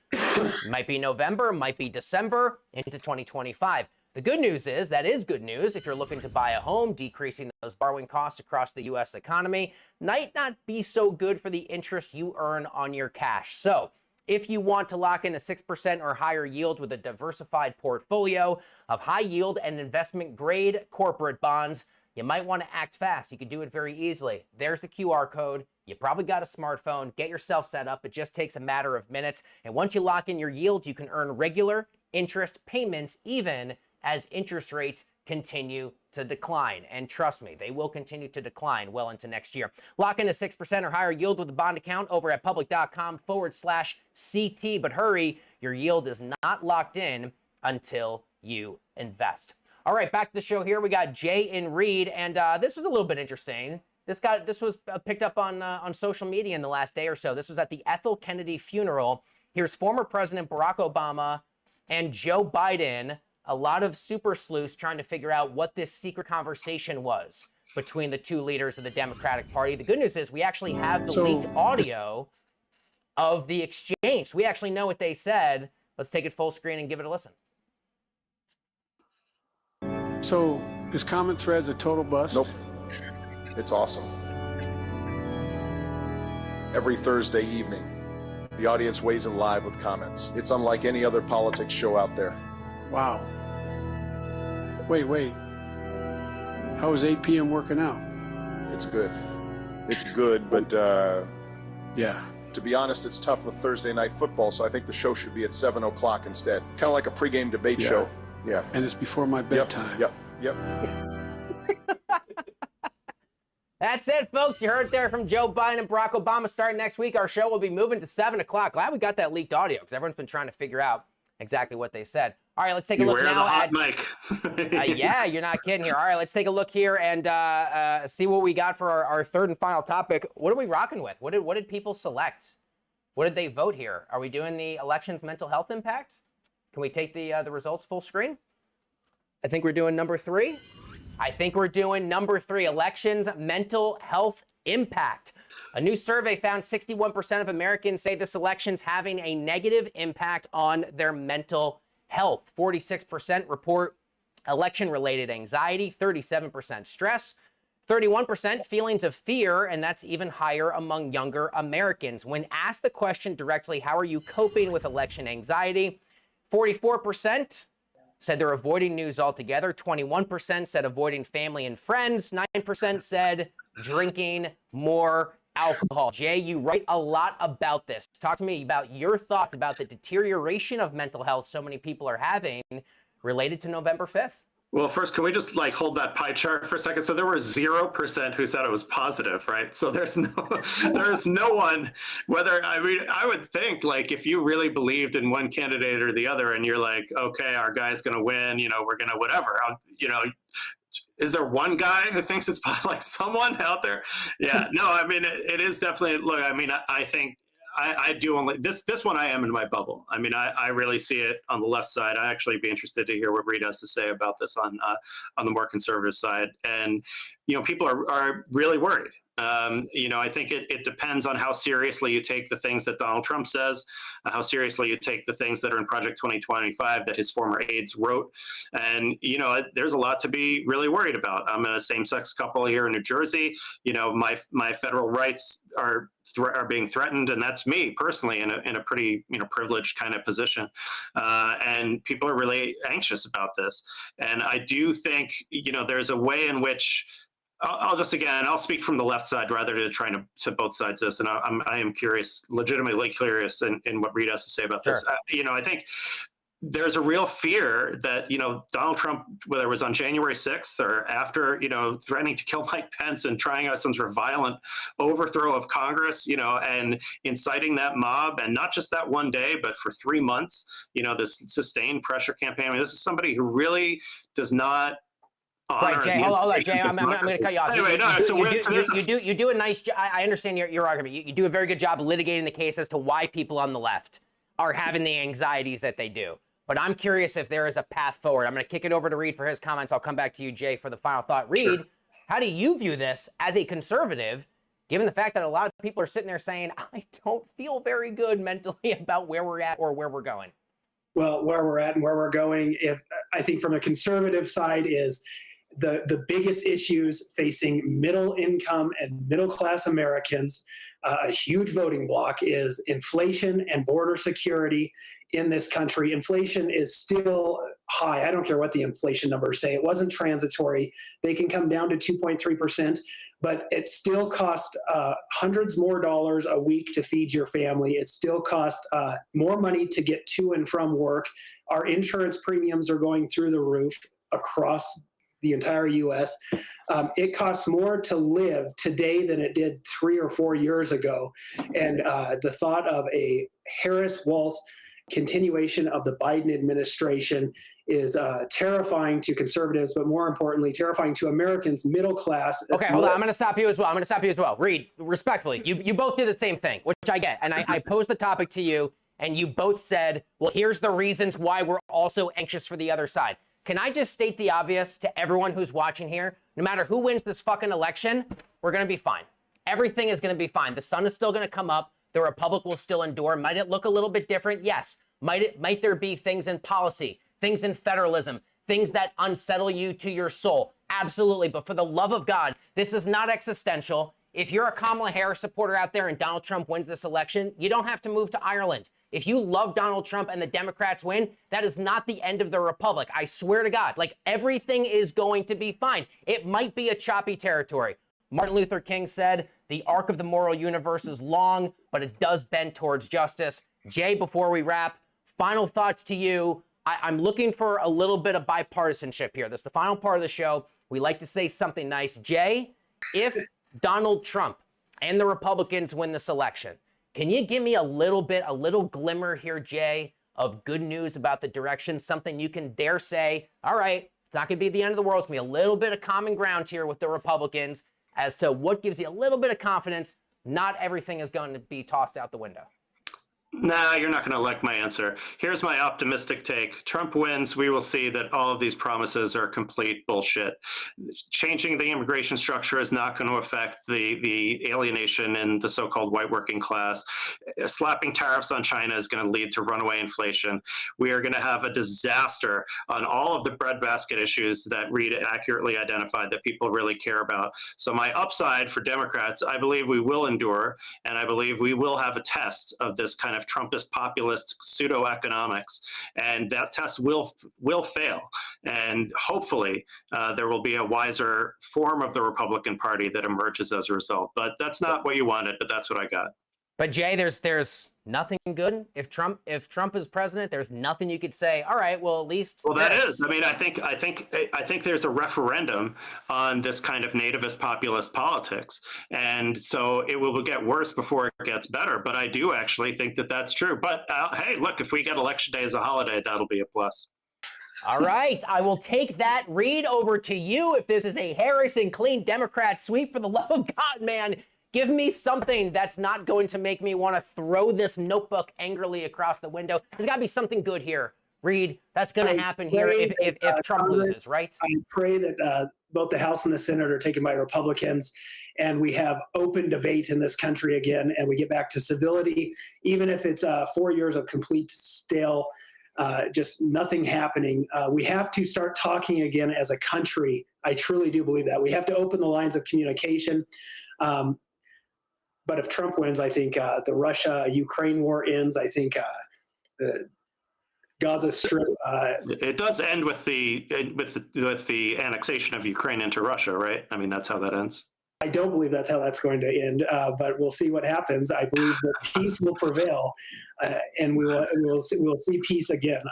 Might be November, might be December, into 2025. The good news is, that is good news if you're looking to buy a home, decreasing those borrowing costs across the U.S. economy. Might not be so good for the interest you earn on your cash. So if you want to lock in a 6% or higher yield with a diversified portfolio of high yield and investment grade corporate bonds, you might want to act fast. You can do it very easily. There's the QR code. You probably got a smartphone. Get yourself set up. It just takes a matter of minutes. And once you lock in your yield, you can earn regular interest payments even as interest rates continue to decline. And trust me, they will continue to decline well into next year. Lock in a 6% or higher yield with a bond account over at public.com/CT. But hurry, your yield is not locked in until you invest. All right, back to the show here. We got Jay and Reid, and this was a little bit interesting. This was picked up on social media in the last day or so. This was at the Ethel Kennedy funeral. Here's former President Barack Obama and Joe Biden, a lot of super sleuths trying to figure out what this secret conversation was between the two leaders of the Democratic Party. The good news is we actually have the leaked audio of the exchange. We actually know what they said. Let's take it full screen and give it a listen.
So, is Comment Threads a total bust?
Nope. It's awesome. Every Thursday evening, the audience weighs in live with comments. It's unlike any other politics show out there.
Wow. Wait. How is 8 p.m. working out?
It's good. It's good, but
yeah.
To be honest, it's tough with Thursday night football, so I think the show should be at 7 o'clock instead. Kind of like a pregame debate show. Yeah.
And it's before my bedtime.
Yep.
That's it, folks. You heard it there from Joe Biden and Barack Obama. Starting next week, our show will be moving to 7 o'clock. Glad we got that leaked audio because everyone's been trying to figure out exactly what they said. All right, let's take a look now at
mic.
Yeah, you're not kidding here. All right, let's take a look here and see what we got for our third and final topic. What are we rocking with? What did people select? What did they vote here? Are we doing the election's mental health impact? Can we take the results full screen? I think we're doing number 3. I think we're doing number 3, elections mental health impact. A new survey found 61% of Americans say this election's having a negative impact on their mental health. 46% report election-related anxiety, 37% stress, 31% feelings of fear, and that's even higher among younger Americans. When asked the question directly, how are you coping with election anxiety? 44% said they're avoiding news altogether. 21% said avoiding family and friends. 9% said drinking more alcohol. Jay, you write a lot about this. Talk to me about your thoughts about the deterioration of mental health so many people are having related to November 5th.
Well, first, can we just like hold that pie chart for a second? So there were 0% who said it was positive, right? So there's no one, whether, I mean, I would think like if you really believed in one candidate or the other and you're like, okay, our guy's going to win, you know, we're going to whatever, you know, is there one guy who thinks it's like someone out there? Yeah, no, I mean, it is definitely, look, I mean, I think, I do only this one. I am in my bubble. I mean, I really see it on the left side. I'd actually be interested to hear what Reid has to say about this on the more conservative side. And you know, people are really worried. You know, I think it depends on how seriously you take the things that Donald Trump says, how seriously you take the things that are in Project 2025 that his former aides wrote. And, you know, there's a lot to be really worried about. I'm in a same-sex couple here in New Jersey. You know, my federal rights are being threatened, and that's me personally in a pretty, you know, privileged kind of position. And people are really anxious about this. And I do think, you know, there's a way in which I'll speak from the left side rather than trying to both sides of this. And I am curious, legitimately curious in what Reid has to say about this. You know, I think there's a real fear that, you know, Donald Trump, whether it was on January 6th or after, you know, threatening to kill Mike Pence and trying out some sort of violent overthrow of Congress, you know, and inciting that mob, and not just that one day, but for 3 months, you know, this sustained pressure campaign. I mean, this is somebody who really does not.
Right, Jay, hold on, Jay, I'm going to cut you off. Anyway, you do a nice job. I understand your argument. You do a very good job litigating the case as to why people on the left are having the anxieties that they do. But I'm curious if there is a path forward. I'm going to kick it over to Reid for his comments. I'll come back to you, Jay, for the final thought. Reid, how do you view this as a conservative, given the fact that a lot of people are sitting there saying, I don't feel very good mentally about where we're at or where we're going?
Well, where we're at and where we're going, I think from a conservative side is the biggest issues facing middle income and middle class Americans, a huge voting bloc, is inflation and border security in this country. Inflation is still high. I don't care what the inflation numbers say. It wasn't transitory. They can come down to 2.3%, but it still costs hundreds more dollars a week to feed your family. It still costs more money to get to and from work. Our insurance premiums are going through the roof across the entire U.S. It costs more to live today than it did 3 or 4 years ago. And the thought of a Harris-Walz continuation of the Biden administration is terrifying to conservatives, but more importantly, terrifying to Americans, middle class.
Okay, hold on. I'm going to stop you as well. Reid, respectfully, you both do the same thing, which I get. And I posed the topic to you, and you both said, well, here's the reasons why we're also anxious for the other side. Can I just state the obvious to everyone who's watching here? No matter who wins this fucking election, we're going to be fine. Everything is going to be fine. The sun is still going to come up. The Republic will still endure. Might it look a little bit different? Yes. Might there be things in policy, things in federalism, things that unsettle you to your soul? Absolutely. But for the love of God, this is not existential. If you're a Kamala Harris supporter out there and Donald Trump wins this election, you don't have to move to Ireland. If you love Donald Trump and the Democrats win, that is not the end of the Republic. I swear to God, like, everything is going to be fine. It might be a choppy territory. Martin Luther King said, the arc of the moral universe is long, but it does bend towards justice. Jay, before we wrap, final thoughts to you. I'm looking for a little bit of bipartisanship here. This is the final part of the show. We like to say something nice. Jay, if Donald Trump and the Republicans win this election, can you give me a little glimmer here, Jay, of good news about the direction? Something you can dare say, all right, it's not going to be the end of the world. It's going to be a little bit of common ground here with the Republicans as to what gives you a little bit of confidence. Not everything is going to be tossed out the window.
Nah, you're not going to like my answer. Here's my optimistic take. Trump wins. We will see that all of these promises are complete bullshit. Changing the immigration structure is not going to affect the alienation in the so-called white working class. Slapping tariffs on China is going to lead to runaway inflation. We are going to have a disaster on all of the breadbasket issues that Reid accurately identified that people really care about. So my upside for Democrats, I believe we will endure, and I believe we will have a test of this kind of Trumpist populist pseudo-economics, and that test will fail. And hopefully there will be a wiser form of the Republican Party that emerges as a result. But that's not what you wanted, but that's what I got.
But Jay, there's nothing good if Trump is president. There's nothing you could say. All right, well at least.
Well, that is. I mean, I think there's a referendum on this kind of nativist populist politics, and so it will get worse before it gets better. But I do actually think that that's true. But hey, look, if we get Election Day as a holiday, that'll be a plus.
All right, I will take that. Reid, over to you. If this is a Harris and clean Democrat sweep, for the love of God, man. Give me something that's not going to make me want to throw this notebook angrily across the window. There's got to be something good here, Reid. That's going to happen here if Trump loses, right?
I pray that both the House and the Senate are taken by Republicans, and we have open debate in this country again, and we get back to civility, even if it's 4 years of complete stale, just nothing happening. We have to start talking again as a country. I truly do believe that. We have to open the lines of communication. But if Trump wins, I think the Russia-Ukraine war ends. I think the Gaza Strip.
It does end with the annexation of Ukraine into Russia, right? I mean, that's how that ends.
I don't believe that's how that's going to end, but we'll see what happens. I believe that peace will prevail, and we'll see peace again.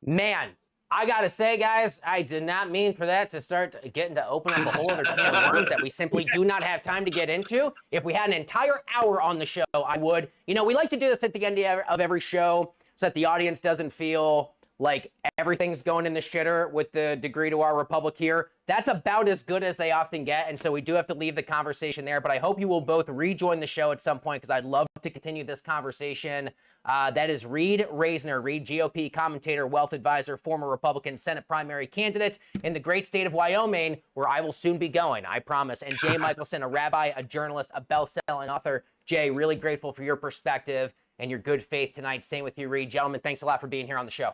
Man. I gotta say, guys, I did not mean for that to start getting to open up a whole other can of worms that we simply do not have time to get into. If we had an entire hour on the show, I would. You know, we like to do this at the end of every show so that the audience doesn't feel like everything's going in the shitter with the degree to our republic here. That's about as good as they often get, and so we do have to leave the conversation there, but I hope you will both rejoin the show at some point because I'd love to continue this conversation. That is Reid Rasner, Reid, GOP commentator, wealth advisor, former Republican Senate primary candidate in the great state of Wyoming, where I will soon be going, I promise. And Jay Michaelson, a rabbi, a journalist, a best-selling author. Jay, really grateful for your perspective and your good faith tonight. Same with you, Reid. Gentlemen, thanks a lot for being here on the show.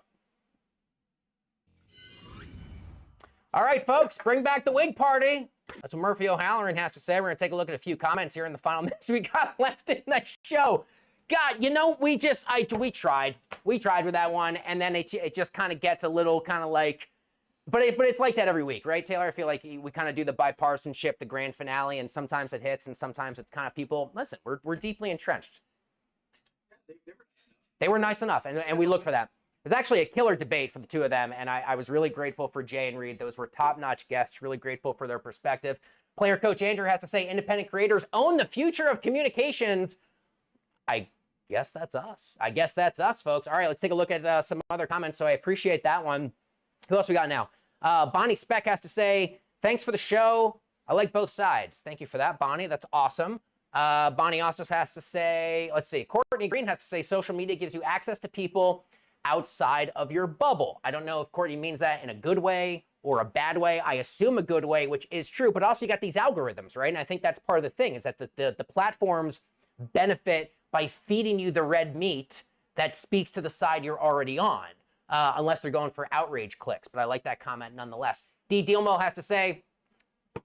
All right, folks, bring back the wig party. That's what Murphy O'Halloran has to say. We're going to take a look at a few comments here in the final minutes we got left in the show. God, you know, we tried with that one, and then it just kind of gets a little kind of like, but it's like that every week, right, Taylor? I feel like we kind of do the bipartisanship, the grand finale, and sometimes it hits, and sometimes it's kind of people. Listen, we're deeply entrenched. They were nice enough, and we look for that. It was actually a killer debate for the two of them, and I was really grateful for Jay and Reid. Those were top-notch guests, really grateful for their perspective. Player coach Andrew has to say, independent creators own the future of communications. I guess that's us, folks. All right, let's take a look at some other comments, so I appreciate that one. Who else we got now? Bonnie Speck has to say, thanks for the show. I like both sides. Thank you for that, Bonnie. That's awesome. Bonnie also has to say, let's see, Courtney Green has to say, social media gives you access to people outside of your bubble. I don't know if Courtney means that in a good way or a bad way. I assume a good way, which is true, but also you got these algorithms, right? And I think that's part of the thing is that the platforms benefit by feeding you the red meat that speaks to the side you're already on, unless they're going for outrage clicks. But I like that comment nonetheless. D. Dielmo has to say,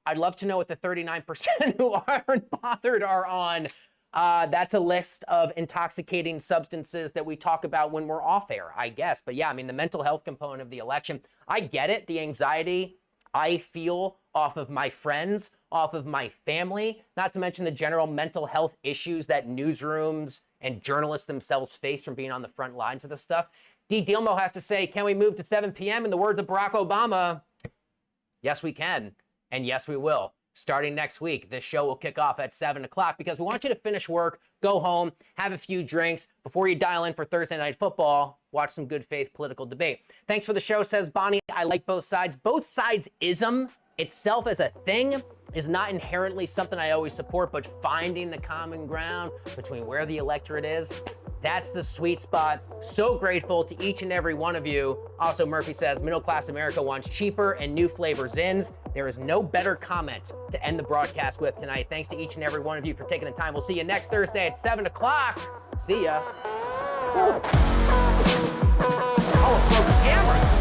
I'd love to know what the 39% who aren't bothered are on. That's a list of intoxicating substances that we talk about when we're off air, I guess. But yeah, I mean, the mental health component of the election, I get it. The anxiety I feel off of my friends, off of my family, not to mention the general mental health issues that newsrooms and journalists themselves face from being on the front lines of this stuff. D. Dielmo has to say, can we move to 7 p.m. in the words of Barack Obama? Yes, we can. And yes, we will. Starting next week, this show will kick off at 7 o'clock because we want you to finish work, go home, have a few drinks before you dial in for Thursday Night Football, watch some good faith political debate. Thanks for the show, says Bonnie. I like both sides. Both sides-ism itself as a thing is not inherently something I always support, but finding the common ground between where the electorate is, That's the sweet spot. So grateful to each and every one of you. Also, Murphy says, middle-class America wants cheaper and new flavor Zins. There is no better comment to end the broadcast with tonight. Thanks to each and every one of you for taking the time. We'll see you next Thursday at 7 o'clock. See ya. Oh, broke the camera.